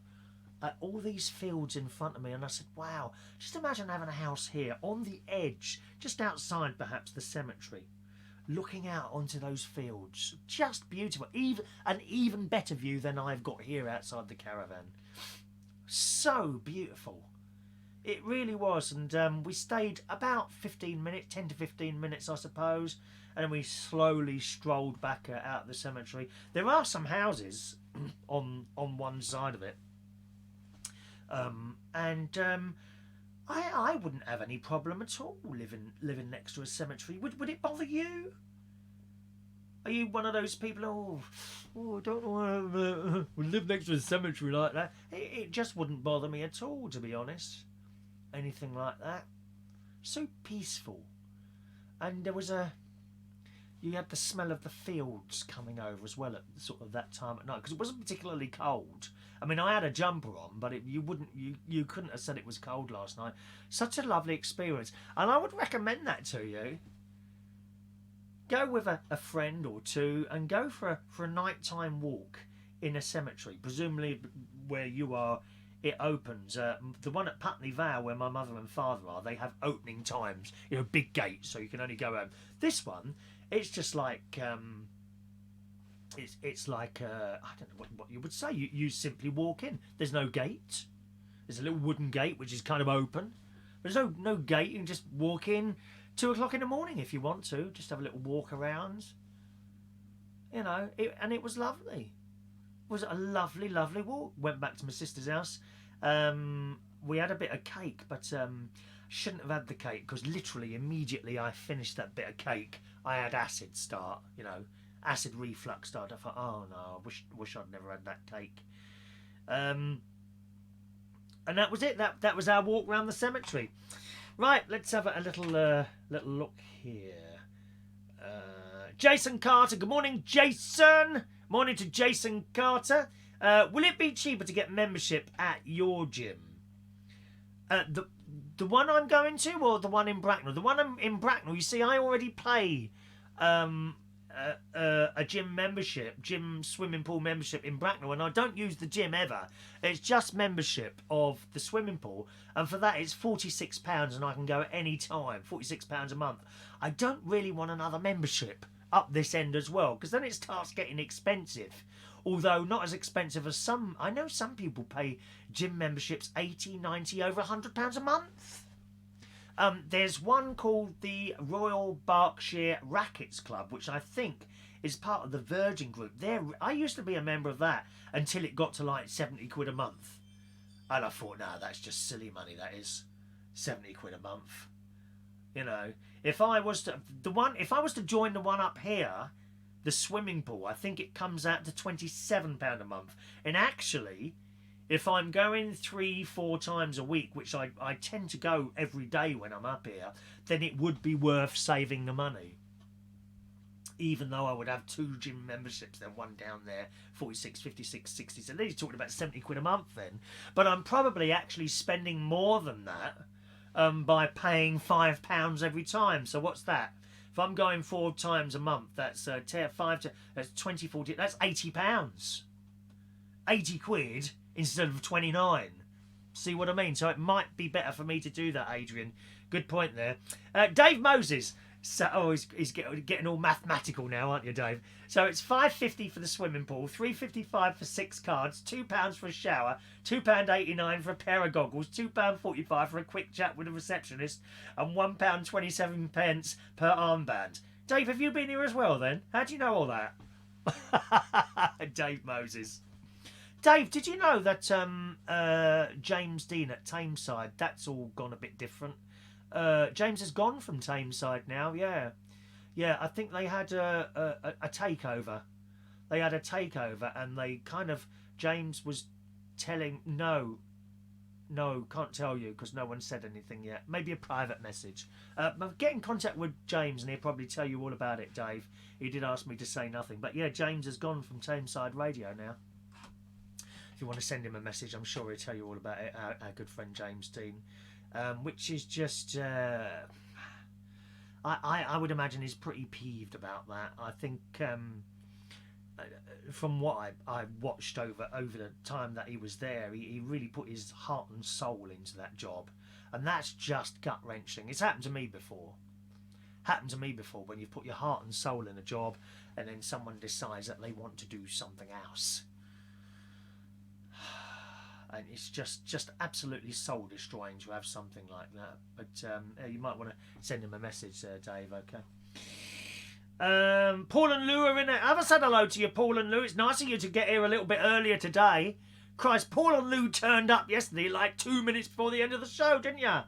at all these fields in front of me, and I said, wow, just imagine having a house here on the edge, just outside perhaps the cemetery, looking out onto those fields. Just beautiful. An even better view than I've got here outside the caravan. So beautiful. It really was. And we stayed about 15 minutes, 10 to 15 minutes, I suppose, and then we slowly strolled back out of the cemetery. There are some houses on one side of it. I wouldn't have any problem at all living next to a cemetery. Would it bother you? Are you one of those people? I don't want to live next to a cemetery like that. It just wouldn't bother me at all, to be honest. Anything like that. So peaceful, and you had the smell of the fields coming over as well at sort of that time at night, because it wasn't particularly cold. I mean, I had a jumper on, but you couldn't have said it was cold last night. Such a lovely experience, and I would recommend that to you. Go with a friend or two and go for a nighttime walk in a cemetery, presumably where you are. It opens. The one at Putney Vale, where my mother and father are, they have opening times. Big gates, so you can only go home. This one, it's just like it's like I don't know what you would say. You simply walk in. There's no gate. There's a little wooden gate which is kind of open. There's no gate. You can just walk in 2 o'clock in the morning if you want to. Just have a little walk around. And it was lovely. It was a lovely, lovely walk. Went back to my sister's house. We had a bit of cake, but shouldn't have had the cake, because literally immediately I finished that bit of cake, I had acid start. Acid reflux start. I thought, oh no, I wish I'd never had that cake. And that was it. That was our walk around the cemetery. Right, let's have a little look here. Jason Carter. Good morning, Jason. Morning to Jason Carter. Will it be cheaper to get membership at your gym? The one I'm going to, or the one in Bracknell? The one in Bracknell, you see, I already play a gym swimming pool membership in Bracknell, and I don't use the gym ever. It's just membership of the swimming pool, and for that it's £46, and I can go at any time. £46 a month. I don't really want another membership up this end as well, because then it starts getting expensive. Although not as expensive as some. I know some people pay gym memberships 80, 90, over £100 a month. There's one called the Royal Berkshire Rackets Club, which I think is part of the Virgin Group. I used to be a member of that until it got to like 70 quid a month. And I thought, no, that's just silly money, that is. 70 quid a month. If I was to join the one up here, the swimming pool, I think it comes out to £27 a month. And actually, if I'm going 3-4 times a week, which I tend to go every day when I'm up here, then it would be worth saving the money. even though I would have 2 gym memberships, then one down there, 46, 56, 60, so you're talking about 70 quid a month then. But I'm probably actually spending more than that by paying £5 every time. So what's that? If I'm going 4 times a month, that's that's 20, 40, that's £80. 80 quid instead of 29. See what I mean? So it might be better for me to do that, Adrian. Good point there. Dave Moses. So, he's getting all mathematical now, aren't you, Dave? So it's £5.50 for the swimming pool, £3.55 for 6 cards, £2 for a shower, £2.89 for a pair of goggles, £2.45 for a quick chat with a receptionist, and £1.27 per armband. Dave, have you been here as well then? How do you know all that? Dave Moses. Dave, did you know that James Dean at Tameside, that's all gone a bit different? James has gone from Tameside now, yeah. Yeah, I think they had a takeover. They had a takeover and they kind of... James was telling... No, can't tell you because no one said anything yet. Maybe a private message. Get in contact with James and he'll probably tell you all about it, Dave. He did ask me to say nothing. But yeah, James has gone from Tameside Radio now. If you want to send him a message, I'm sure he'll tell you all about it, our good friend James Dean. Which is just... I would imagine he's pretty peeved about that. I think from what I watched over the time that he was there, he really put his heart and soul into that job. And that's just gut-wrenching. It's happened to me before. Happened to me before when you put your heart and soul in a job and then someone decides that they want to do something else. And it's just absolutely soul destroying to have something like that. But you might want to send him a message, Dave. Okay. Paul and Lou are in there. Have I said hello to you, Paul and Lou? It's nice of you to get here a little bit earlier today. Christ, Paul and Lou turned up yesterday like 2 minutes before the end of the show, didn't you?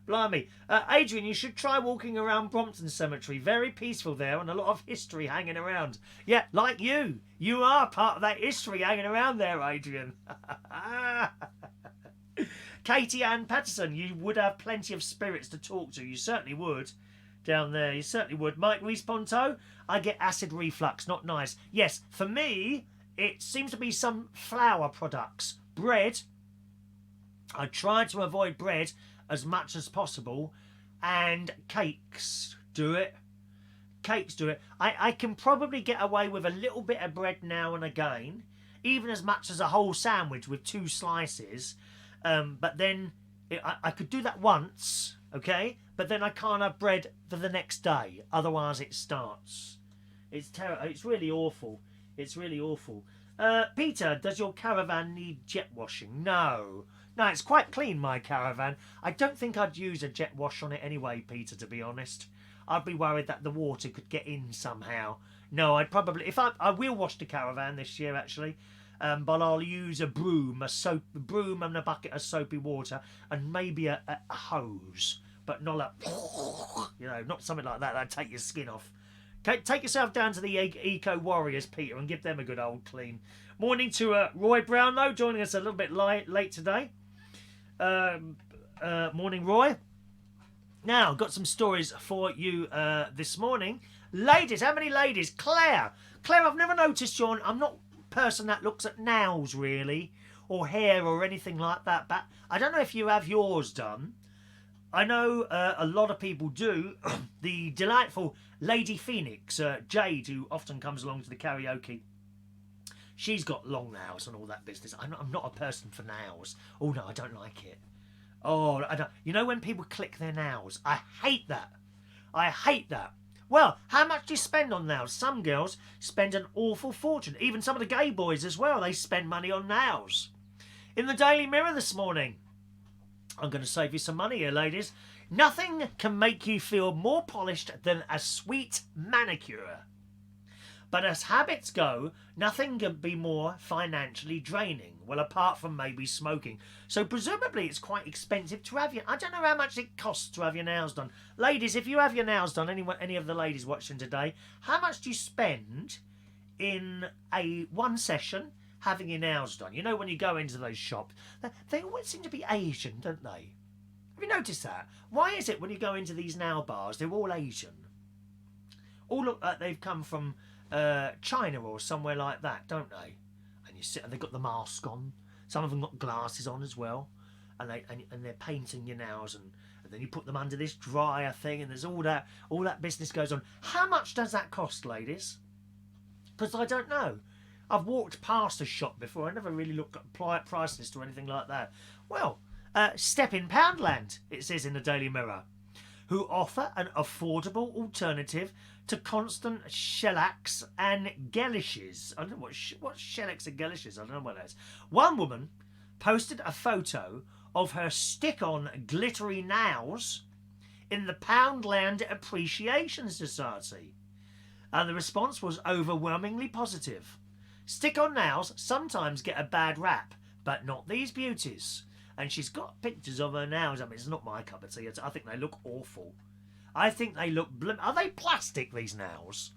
Blimey. Adrian, you should try walking around Brompton Cemetery. Very peaceful there and a lot of history hanging around. Yeah, like you. You are part of that history hanging around there, Adrian. Katie Ann Patterson, you would have plenty of spirits to talk to. You certainly would. Down there, you certainly would. Mike Reese-Ponto, I get acid reflux, not nice. Yes, for me, it seems to be some flour products. Bread. I try to avoid bread as much as possible, and cakes do it. Cakes do it. I can probably get away with a little bit of bread now and again, even as much as a whole sandwich with 2 slices, but then I could do that once, okay, but then I can't have bread for the next day, otherwise it starts. It's terrible. It's really awful. It's really awful. Peter, does your caravan need jet washing? No, it's quite clean, my caravan. I don't think I'd use a jet wash on it anyway, Peter, to be honest. I'd be worried that the water could get in somehow. No, I'd probably... I will wash the caravan this year, actually. But I'll use a broom, a broom and a bucket of soapy water, and maybe a hose. But not like... not something like that. That'd take your skin off. Take yourself down to the Eco Warriors, Peter, and give them a good old clean. Morning to Roy Brownlow, joining us a little bit late today. Morning, Roy. Now, got some stories for you this morning. Ladies, how many ladies? Claire, I've never noticed you. I'm not a person that looks at nails, really, or hair or anything like that, but I don't know if you have yours done. I know a lot of people do. The delightful Lady Phoenix, Jade, who often comes along to the karaoke, she's got long nails and all that business. I'm not a person for nails. Oh, no, I don't like it. Oh, I don't. You know when people click their nails? I hate that. I hate that. Well, how much do you spend on nails? Some girls spend an awful fortune. Even some of the gay boys as well, they spend money on nails. In the Daily Mirror this morning, I'm going to save you some money here, ladies. Nothing can make you feel more polished than a sweet manicure. But as habits go, nothing can be more financially draining. Well, apart from maybe smoking. So presumably it's quite expensive to have your... I don't know how much it costs to have your nails done. Ladies, if you have your nails done, any of the ladies watching today, how much do you spend in one session having your nails done? You know, when you go into those shops, they always seem to be Asian, don't they? Have you noticed that? Why is it when you go into these nail bars, they're all Asian? all look like they've come from China or somewhere like that, don't they? And you sit, and they've got the mask on. Some of them got glasses on as well, and they're painting your nails, and then you put them under this dryer thing, and there's all that business goes on. How much does that cost, ladies? Because I don't know. I've walked past a shop before. I never really looked at price list or anything like that. Well, Step in Poundland, it says in the Daily Mirror, who offer an affordable alternative to constant shellacs and gelishes. I don't know what shellacs and gelishes. I don't know what that is. One woman posted a photo of her stick-on glittery nails in the Poundland Appreciation Society, and the response was overwhelmingly positive. Stick-on nails sometimes get a bad rap, but not these beauties. And she's got pictures of her nails. I mean, it's not my cup of tea. I think they look awful. I think they look... Are they plastic, these nails?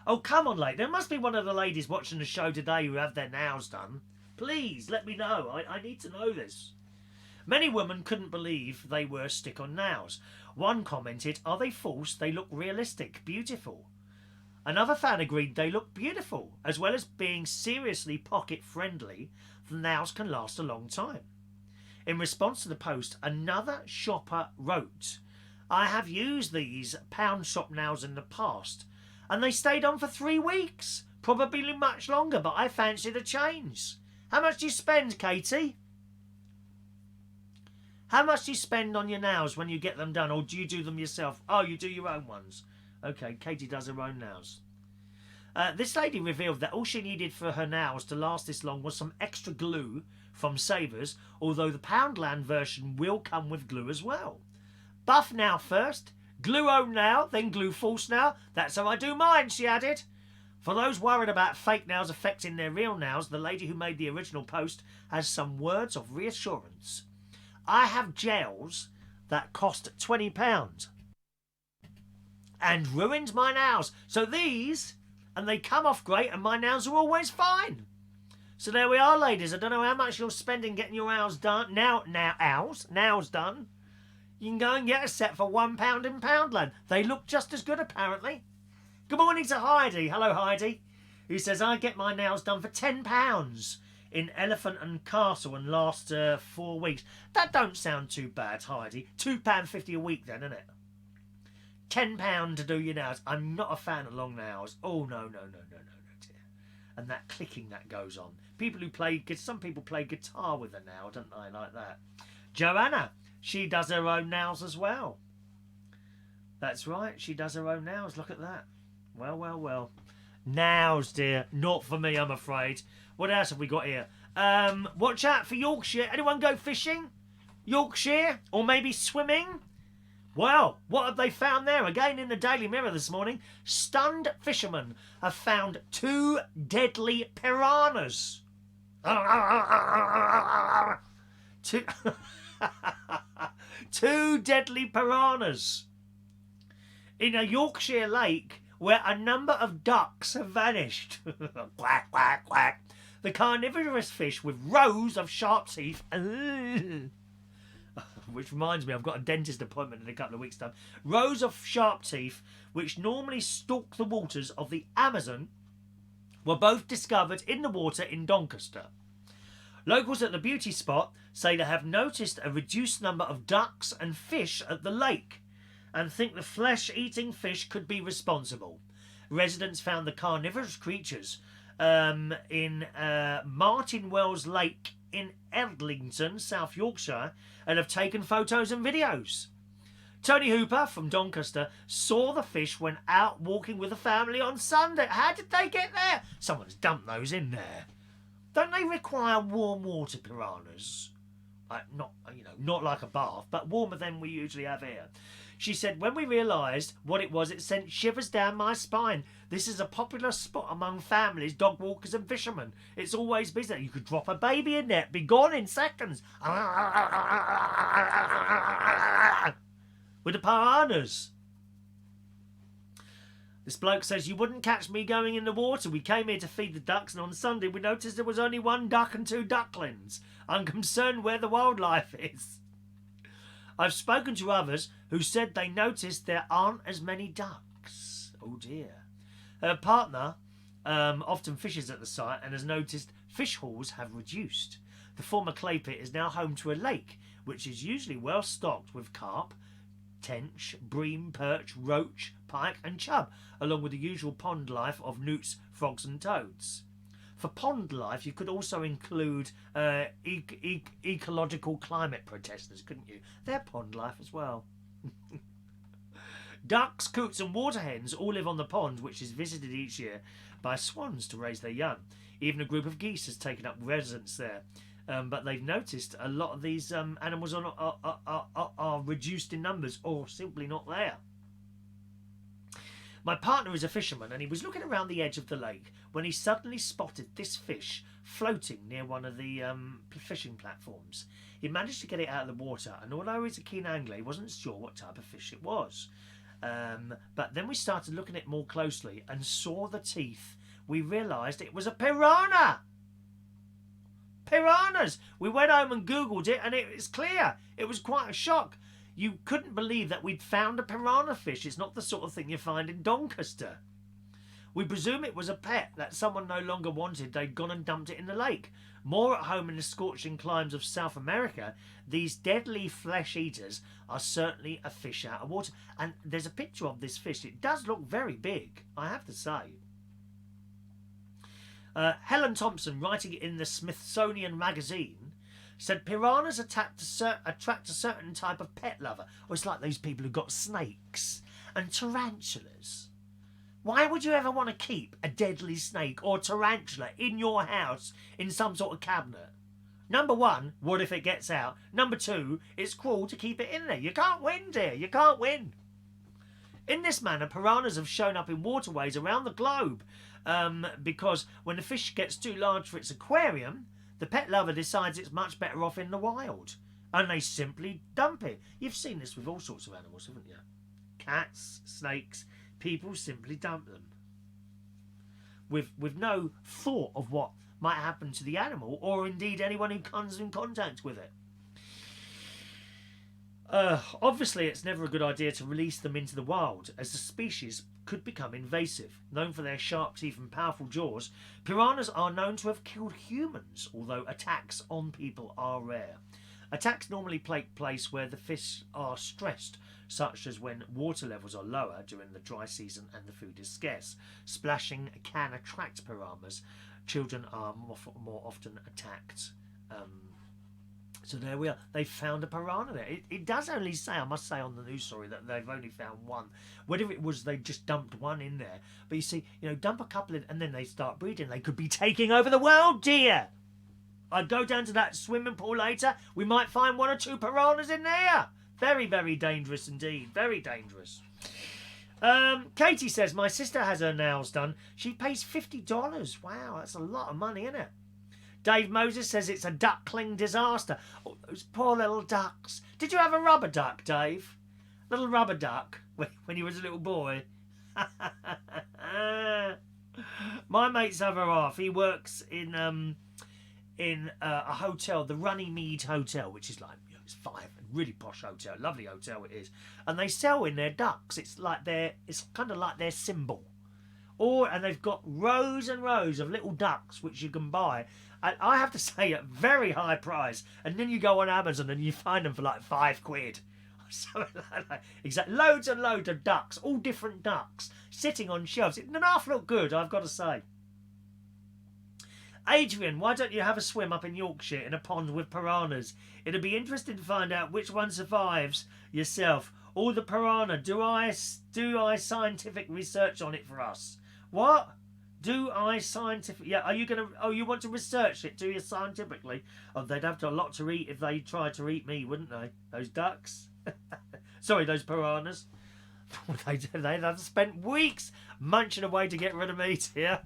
Oh, come on, lady. There must be one of the ladies watching the show today who have their nails done. Please, let me know. I need to know this. Many women couldn't believe they were stick-on nails. One commented, are they false? They look realistic, beautiful. Another fan agreed they look beautiful. As well as being seriously pocket-friendly, the nails can last a long time. In response to the post, another shopper wrote, I have used these pound shop nails in the past, and they stayed on for 3 weeks. Probably much longer, but I fancy the change. How much do you spend, Katie? How much do you spend on your nails when you get them done, or do you do them yourself? Oh, you do your own ones. Okay, Katie does her own nails. This lady revealed that all she needed for her nails to last this long was some extra glue from Savers, although the Poundland version will come with glue as well. Buff now first, glue own nail, then glue false nail. That's how I do mine, she added. For those worried about fake nails affecting their real nails, the lady who made the original post has some words of reassurance. I have gels that cost £20 and ruined my nails. So these... and they come off great, and my nails are always fine. So there we are, ladies. I don't know how much you're spending getting your nails done. Nails done. You can go and get a set for £1 in Poundland. They look just as good, apparently. Good morning to Heidi. Hello, Heidi. Who says, I get my nails done for £10 in Elephant and Castle and last 4 weeks. That don't sound too bad, Heidi. £2.50 a week then, isn't it? £10 to do your nails. I'm not a fan of long nails. Oh, no, dear. And that clicking that goes on. Some people play guitar with a nail, don't they, like that. Joanna, she does her own nails as well. That's right, she does her own nails. Look at that. Well. Nails, dear. Not for me, I'm afraid. What else have we got here? Watch out for Yorkshire. Anyone go fishing? Yorkshire? Or maybe swimming? Well, what have they found there? Again in the Daily Mirror this morning, stunned fishermen have found 2 deadly piranhas. Two deadly piranhas in a Yorkshire lake where a number of ducks have vanished. Quack, quack, quack. The carnivorous fish with rows of sharp teeth... which reminds me, I've got a dentist appointment in a couple of weeks' time. Rows of sharp teeth, which normally stalk the waters of the Amazon, were both discovered in the water in Doncaster. Locals at the beauty spot say they have noticed a reduced number of ducks and fish at the lake and think the flesh-eating fish could be responsible. Residents found the carnivorous creatures in Martin Wells Lake in Edlington, South Yorkshire, and have taken photos and videos. Tony Hooper from Doncaster saw the fish when out walking with the family on Sunday. How did they get there? Someone's dumped those in there. Don't they require warm water, piranhas? Not like a bath, but warmer than we usually have here. She said, when we realised what it was, it sent shivers down my spine. This is a popular spot among families, dog walkers and fishermen. It's always busy. You could drop a baby in there, be gone in seconds. With the piranhas. This bloke says, you wouldn't catch me going in the water. We came here to feed the ducks, and on Sunday we noticed there was only 1 duck and 2 ducklings. I'm concerned where the wildlife is. I've spoken to others who said they noticed there aren't as many ducks. Oh dear. Her partner often fishes at the site and has noticed fish hauls have reduced. The former clay pit is now home to a lake, which is usually well stocked with carp, tench, bream, perch, roach, pike and chub, along with the usual pond life of newts, frogs and toads. For pond life, you could also include ecological climate protesters, couldn't you? They're pond life as well. Ducks, coots and water hens all live on the pond, which is visited each year by swans to raise their young. Even a group of geese has taken up residence there. But they've noticed a lot of these animals are reduced in numbers or simply not there. My partner is a fisherman and he was looking around the edge of the lake when he suddenly spotted this fish floating near one of the fishing platforms. He managed to get it out of the water, and although he's a keen angler, he wasn't sure what type of fish it was. But then we started looking at it more closely and saw the teeth. We realised it was a piranha! Piranhas! We went home and Googled it and it's clear. It was quite a shock. You couldn't believe that we'd found a piranha fish. It's not the sort of thing you find in Doncaster. We presume it was a pet that someone no longer wanted. They'd gone and dumped it in the lake. More at home in the scorching climes of South America, these deadly flesh eaters are certainly a fish out of water. And there's a picture of this fish. It does look very big, I have to say. Helen Thompson, writing in the Smithsonian magazine, said piranhas attract a certain type of pet lover. Or it's like those people who've got snakes and tarantulas. Why would you ever want to keep a deadly snake or tarantula in your house in some sort of cabinet? Number one, what if it gets out? Number two, it's cruel to keep it in there. You can't win, dear. You can't win. In this manner, piranhas have shown up in waterways around the globe because when the fish gets too large for its aquarium, the pet lover decides it's much better off in the wild, and they simply dump it. You've seen this with all sorts of animals, haven't you? Cats, snakes, people simply dump them with no thought of what might happen to the animal or indeed anyone who comes in contact with it. Obviously, it's never a good idea to release them into the wild, as the species could become invasive. Known for their sharp teeth and powerful jaws, piranhas are known to have killed humans, although attacks on people are rare. Attacks normally take place where the fish are stressed, such as when water levels are lower during the dry season and the food is scarce. Splashing can attract piranhas. Children are more often attacked. So there we are. They found a piranha there. It does only say, I must say on the news story, that they've only found one. Whether it was they just dumped one in there. But you see, dump a couple in and then they start breeding. They could be taking over the world, dear. I'd go down to that swimming pool later. We might find one or two piranhas in there. Very, very dangerous indeed. Very dangerous. Katie says, my sister has her nails done. She pays $50. Wow, that's a lot of money, isn't it? Dave Moses says it's a duckling disaster. Oh, those poor little ducks. Did you have a rubber duck, Dave? Little rubber duck when you was a little boy? My mate's other half, he works in a hotel, the Runnymede Hotel, which is like, it's really posh hotel, lovely hotel it is. And they sell in their ducks. It's kind of like their symbol. And they've got rows and rows of little ducks which you can buy. And I have to say, at very high price. And then you go on Amazon and you find them for like £5. Something like that. Exactly. Loads and loads of ducks, all different ducks, sitting on shelves. It half look good, I've got to say. Adrian, why don't you have a swim up in Yorkshire in a pond with piranhas? It'd be interesting to find out which one survives yourself. Or the piranha. Do I scientific research on it for us? What? Do I scientific... Yeah, are you going to... Oh, you want to research it, do you, scientifically? Oh, they'd have a lot to eat if they tried to eat me, wouldn't they? Those ducks. Sorry, those piranhas. They'd have spent weeks munching away to get rid of meat here.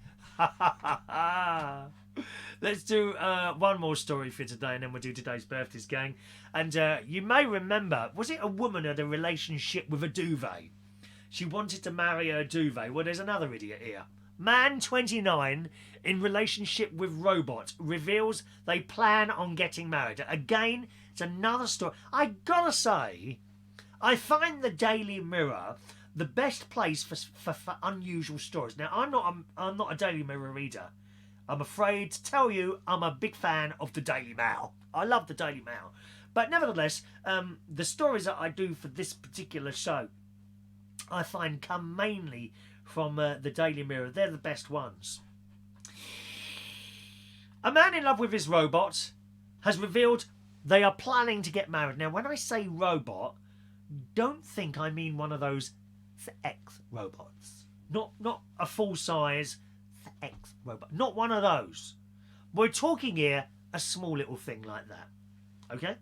Let's do one more story for today, and then we'll do today's birthdays, gang. And you may remember, was it a woman had a relationship with a duvet? She wanted to marry her duvet. Well, there's another idiot here. Man 29 in relationship with robot reveals they plan on getting married. Again, it's another story. I gotta say, I find the Daily Mirror the best place for unusual stories. Now, I'm not a Daily Mirror reader. I'm afraid to tell you I'm a big fan of the Daily Mail. I love the Daily Mail. But nevertheless, the stories that I do for this particular show, I find come mainly from the Daily Mirror. They're the best ones. A man in love with his robot has revealed they are planning to get married. Now, when I say robot, don't think I mean one of those X robots. Not a full-size X robot. Not one of those. We're talking here a small little thing like that. Okay?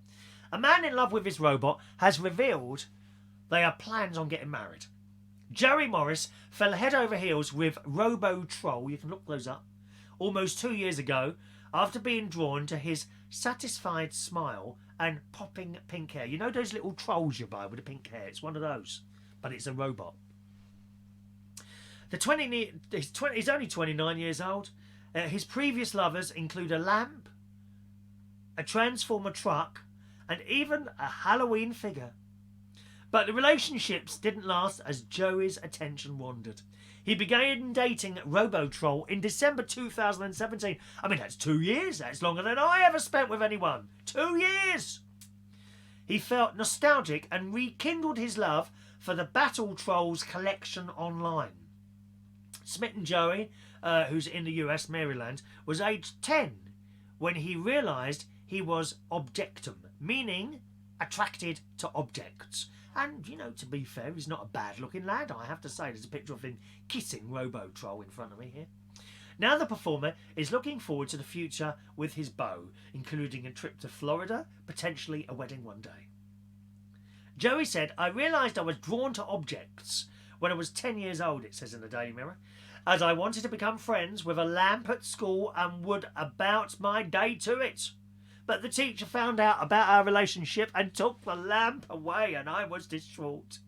A man in love with his robot has revealed they have plans on getting married. Jerry Morris fell head over heels with Robo Troll, you can look those up, almost 2 years ago after being drawn to his satisfied smile and popping pink hair. You know those little trolls you buy with the pink hair? It's one of those, but it's a robot. He's only 29 years old. His previous lovers include a lamp, a transformer truck, and even a Halloween figure. But the relationships didn't last as Joey's attention wandered. He began dating Robotroll in December 2017. I mean, that's 2 years. That's longer than I ever spent with anyone. 2 years! He felt nostalgic and rekindled his love for the Battle Trolls collection online. Smitten Joey, who's in the US, Maryland, was aged 10 when he realised he was objectum, meaning attracted to objects. And, you know, to be fair, he's not a bad-looking lad, I have to say. There's a picture of him kissing Robotroll in front of me here. Now the performer is looking forward to the future with his beau, including a trip to Florida, potentially a wedding one day. Joey said, I realised I was drawn to objects when I was 10 years old, it says in the Daily Mirror, as I wanted to become friends with a lamp at school and would about my day to it. But the teacher found out about our relationship and took the lamp away, and I was distraught.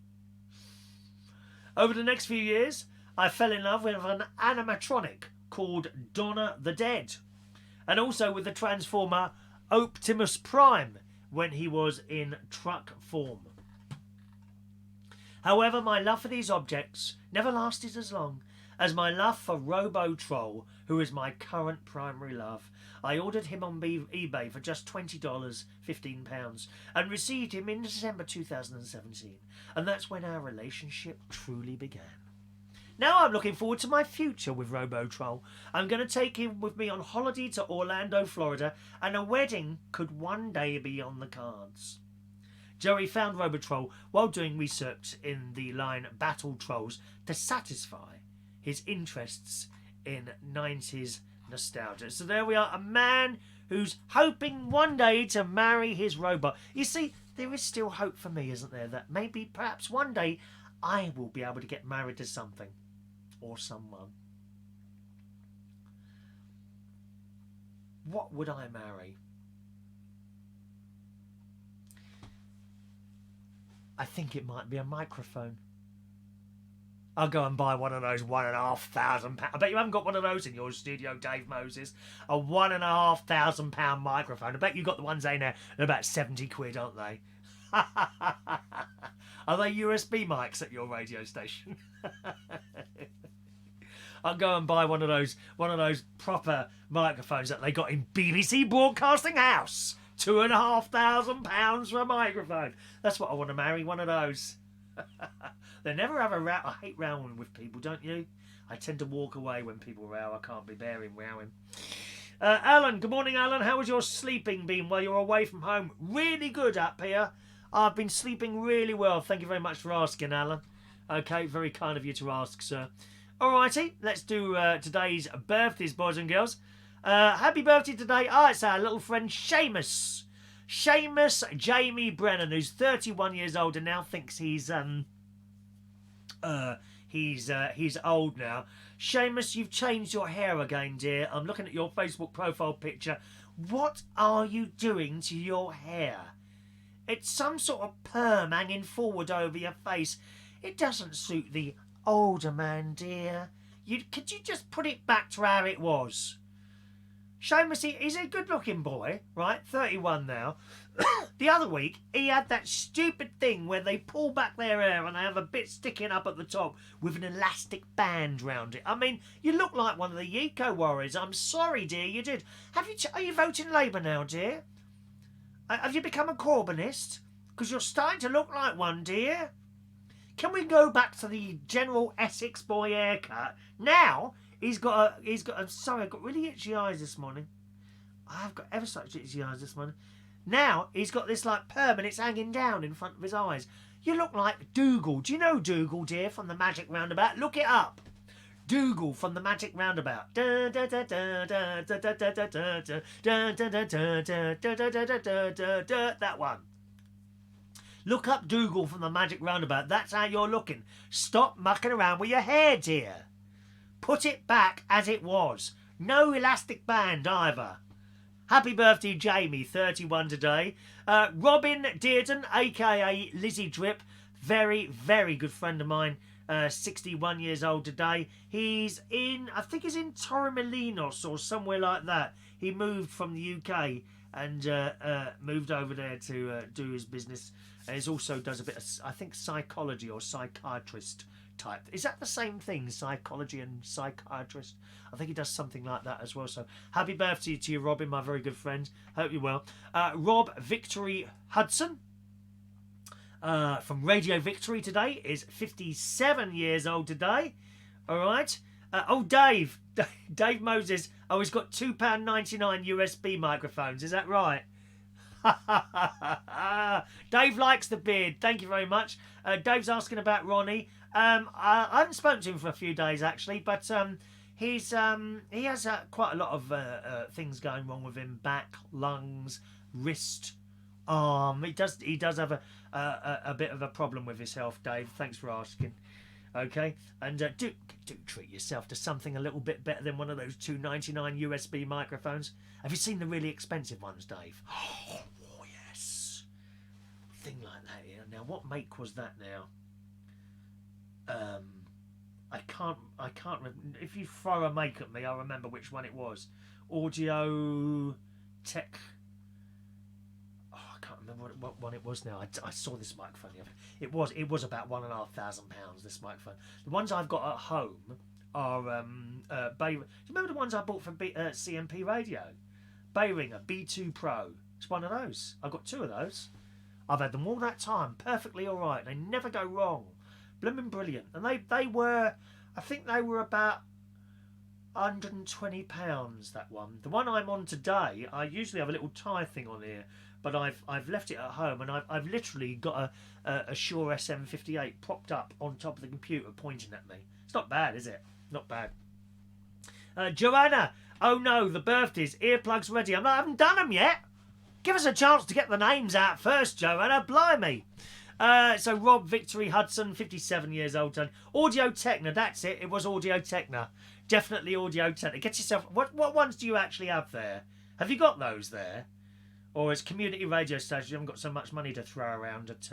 Over the next few years, I fell in love with an animatronic called Donna the Dead, and also with the Transformer Optimus Prime when he was in truck form. However, my love for these objects never lasted as long as my love for Robotroll, who is my current primary love. I ordered him on eBay for just $20, £15, and received him in December 2017. And that's when our relationship truly began. Now I'm looking forward to my future with Robotroll. I'm going to take him with me on holiday to Orlando, Florida, and a wedding could one day be on the cards. Joey found Robotroll while doing research in the line Battle Trolls to satisfy his interests in 90s nostalgia. So there we are, a man who's hoping one day to marry his robot. You see, there is still hope for me, isn't there? That maybe, perhaps one day, I will be able to get married to something or someone. What would I marry? I think it might be a microphone. I'll go and buy one of those £1,500. I bet you haven't got one of those in your studio, Dave Moses. A £1,500 microphone. I bet you got the ones in there. They're about 70 quid, aren't they? Are they USB mics at your radio station? I'll go and buy one of those proper microphones that they got in BBC Broadcasting House. £2,500 for a microphone. That's what I want to marry, one of those. They never have a row. I hate rowing with people, don't you? I tend to walk away when people row. I can't be bearing rowing. Alan, good morning, Alan. How was your sleeping been while you're away from home? Really good up here. I've been sleeping really well. Thank you very much for asking, Alan. Okay, very kind of you to ask, sir. Alrighty, let's do today's birthdays, boys and girls. Happy birthday today. It's our little friend Shamus. Shamus Jamie Brennan, who's 31 years old and now thinks he's old now. Shamus, you've changed your hair again, dear. I'm looking at your Facebook profile picture. What are you doing to your hair? It's some sort of perm hanging forward over your face. It doesn't suit the older man, dear. Could you just put it back to how it was? Shamus, he's a good-looking boy, right? 31 now. The other week, he had that stupid thing where they pull back their hair and they have a bit sticking up at the top with an elastic band round it. I mean, you look like one of the Eco Warriors. I'm sorry, dear, you did. Are you voting Labour now, dear? Have you become a Corbynist? Because you're starting to look like one, dear. Can we go back to the general Essex boy haircut? Now, he's got I'm sorry, I've got really itchy eyes this morning. I've got ever such itchy eyes this morning. Now, he's got this like perm and it's hanging down in front of his eyes. You look like Dougal. Do you know Dougal, dear, from the Magic Roundabout? Look it up. Dougal from the Magic Roundabout. That one. Look up Dougal from the Magic Roundabout. That's how you're looking. Stop mucking around with your hair, dear. Put it back as it was. No elastic band either. Happy birthday, Jamie, 31 today. Robin Dearden, a.k.a. Lizzy Drip, very, very good friend of mine, 61 years old today. I think he's in Torremolinos or somewhere like that. He moved from the UK and moved over there to do his business. And he also does a bit of, I think, psychology or psychiatrist type. Is that the same thing, psychology and psychiatrist? I think he does something like that as well. So happy birthday to you, Robin, my very good friend. Hope you're well. Rob Victory Hudson from Radio Victory today is 57 years old today. All right. Dave Moses. Oh, he's got £2.99 USB microphones. Is that right? Dave likes the beard. Thank you very much. Dave's asking about Ronnie. I haven't spoken to him for a few days actually, but he has quite a lot of things going wrong with him: back, lungs, wrist, arm. He does have a bit of a problem with his health, Dave. Thanks for asking. Okay, and do treat yourself to something a little bit better than one of those $2.99 USB microphones. Have you seen the really expensive ones, Dave? Oh yes, thing like that here. Now, what make was that now? I can't. If you throw a make at me, I'll remember which one it was. Audio Tech. Oh, I can't remember what one it was now. I saw this microphone. It was about £1,500. This microphone. The ones I've got at home are Bay. Do you remember the ones I bought from CMP Radio? Bayringer B2 Pro. It's one of those. I've got two of those. I've had them all that time, perfectly all right. They never go wrong. Blooming brilliant. And they were, I think they were about £120, that one. The one I'm on today, I usually have a little tie thing on here, but I've left it at home, and I've literally got a Shure SM58 propped up on top of the computer pointing at me. It's not bad, is it? Not bad. Joanna, oh no, the birthdays, earplugs ready. I haven't done them yet. Give us a chance to get the names out first, Joanna. Blimey. So Rob Victory Hudson, 57 years old. Audio Techna, that's it. It was Audio Techna. Definitely Audio Techna. Get yourself... What ones do you actually have there? Have you got those there? Or as community radio stations, you haven't got so much money to throw around at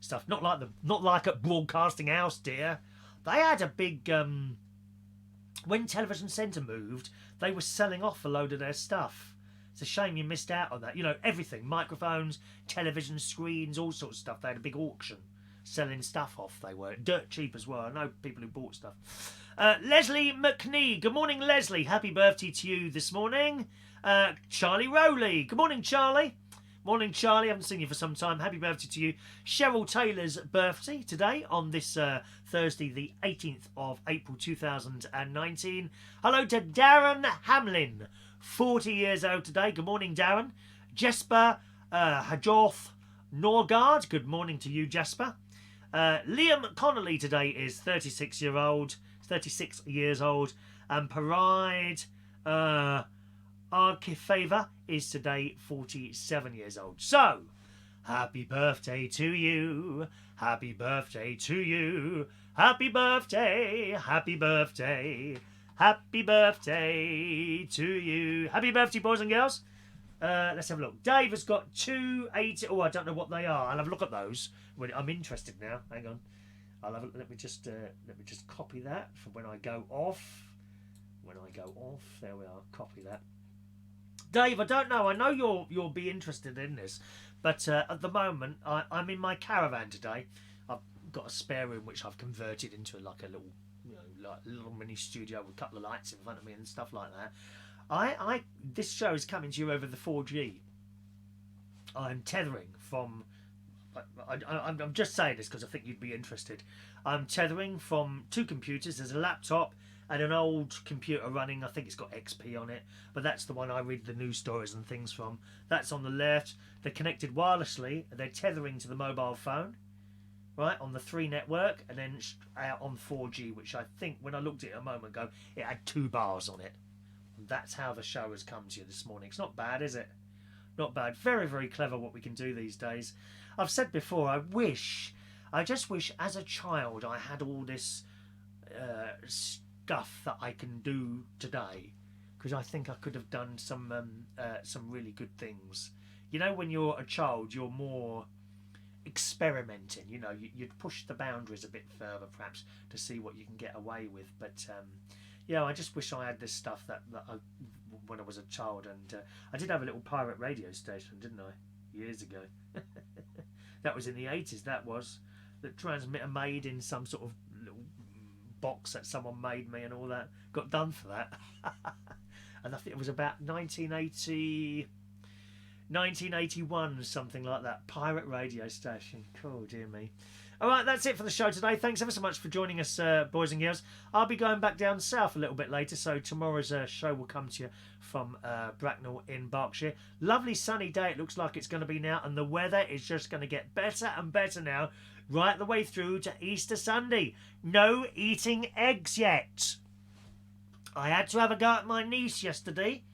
stuff. Not like at Broadcasting House, dear. They had a big... when Television Centre moved, they were selling off a load of their stuff. It's a shame you missed out on that. You know, everything. Microphones, television screens, all sorts of stuff. They had a big auction selling stuff off. They were dirt cheap as well. I know people who bought stuff. Lesley McNee. Good morning, Lesley. Happy birthday to you this morning. Charlie Rowley. Good morning, Charlie. Morning, Charlie. I haven't seen you for some time. Happy birthday to you. Cheryl Taylor's birthday today on this Thursday, the 18th of April 2019. Hello to Darren Hamlin. 40 years old today. Good morning, Darren. Jesper Hajorth Norgard. Good morning to you, Jesper. Liam Connolly today is 36 years old. And Paride Arkefava is today 47 years old. So, happy birthday to you. Happy birthday to you. Happy birthday. Happy birthday. Happy birthday to you. Happy birthday, boys and girls. Let's have a look. Dave has got 280. Oh, I don't know what they are. I'll have a look at those. I'm interested now. Hang on. Let me just copy that for when I go off. When I go off, there we are. Copy that. Dave, I don't know. I know you'll be interested in this, but at the moment I'm in my caravan today. I've got a spare room which I've converted into like a little, like a little mini studio with a couple of lights in front of me and stuff like that. This show is coming to you over the 4G. I'm tethering from. I'm just saying this because I think you'd be interested. I'm tethering from two computers. There's a laptop and an old computer running. I think it's got XP on it, but that's the one I read the news stories and things from. That's on the left. They're connected wirelessly. They're tethering to the mobile phone, right, on the 3 network, and then out on 4G, which I think when I looked at it a moment ago, it had 2 bars on it. And that's how the show has come to you this morning. It's not bad, is it? Not bad. Very, very clever what we can do these days. I've said before, I just wish as a child I had all this stuff that I can do today, because I think I could have done some really good things. You know, when you're a child, you're more experimenting. You know, you'd push the boundaries a bit further, perhaps, to see what you can get away with. But yeah, I just wish I had this stuff that when I was a child. And I did have a little pirate radio station, didn't I? Years ago. That was in the 80s. That was the transmitter made in some sort of little box that someone made me and all that. Got done for that. And I think it was about 1981, something like that. Pirate radio station. Oh, dear me. All right, that's it for the show today. Thanks ever so much for joining us, boys and girls. I'll be going back down south a little bit later, so tomorrow's show will come to you from Bracknell in Berkshire. Lovely sunny day it looks like it's going to be now, and the weather is just going to get better and better now, right the way through to Easter Sunday. No eating eggs yet. I had to have a go at my niece yesterday.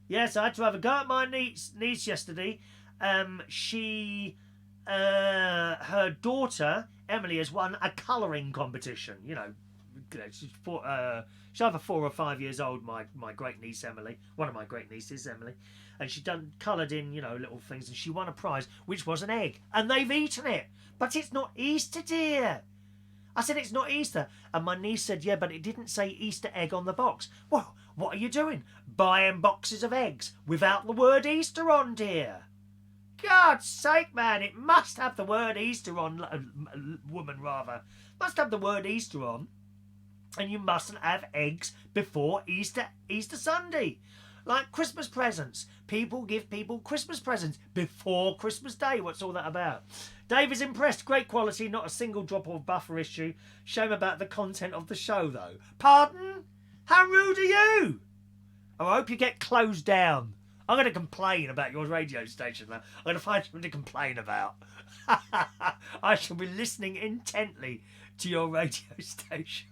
Yes, I had to have a go at my niece yesterday. Her daughter Emily has won a colouring competition. You know, she's either 4 or 5 years old. My great niece Emily, one of my great nieces Emily, and she done coloured in, you know, little things, and she won a prize which was an egg, and they've eaten it. But it's not Easter, dear. I said it's not Easter, and my niece said, yeah, but it didn't say Easter egg on the box. Well, what are you doing? Buying boxes of eggs without the word Easter on, dear? God's sake, man, it must have the word Easter on, woman rather. Must have the word Easter on. And you mustn't have eggs before Easter Sunday. Like Christmas presents. People give people Christmas presents before Christmas Day. What's all that about? Dave is impressed. Great quality, not a single drop of buffer issue. Shame about the content of the show, though. Pardon? How rude are you? I hope you get closed down. I'm going to complain about your radio station now. I'm going to find something to complain about. I shall be listening intently to your radio station.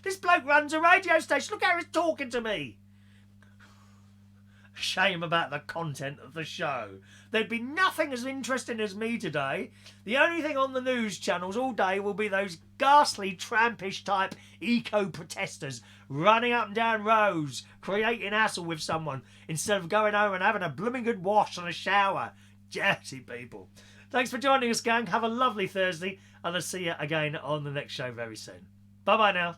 This bloke runs a radio station. Look how he's talking to me. Shame about the content of the show. There'd be nothing as interesting as me today. The only thing on the news channels all day will be those ghastly trampish type eco-protesters running up and down roads, creating hassle with someone instead of going home and having a blooming good wash and a shower. Dirty people. Thanks for joining us, gang. Have a lovely Thursday, and I'll see you again on the next show very soon. Bye-bye now.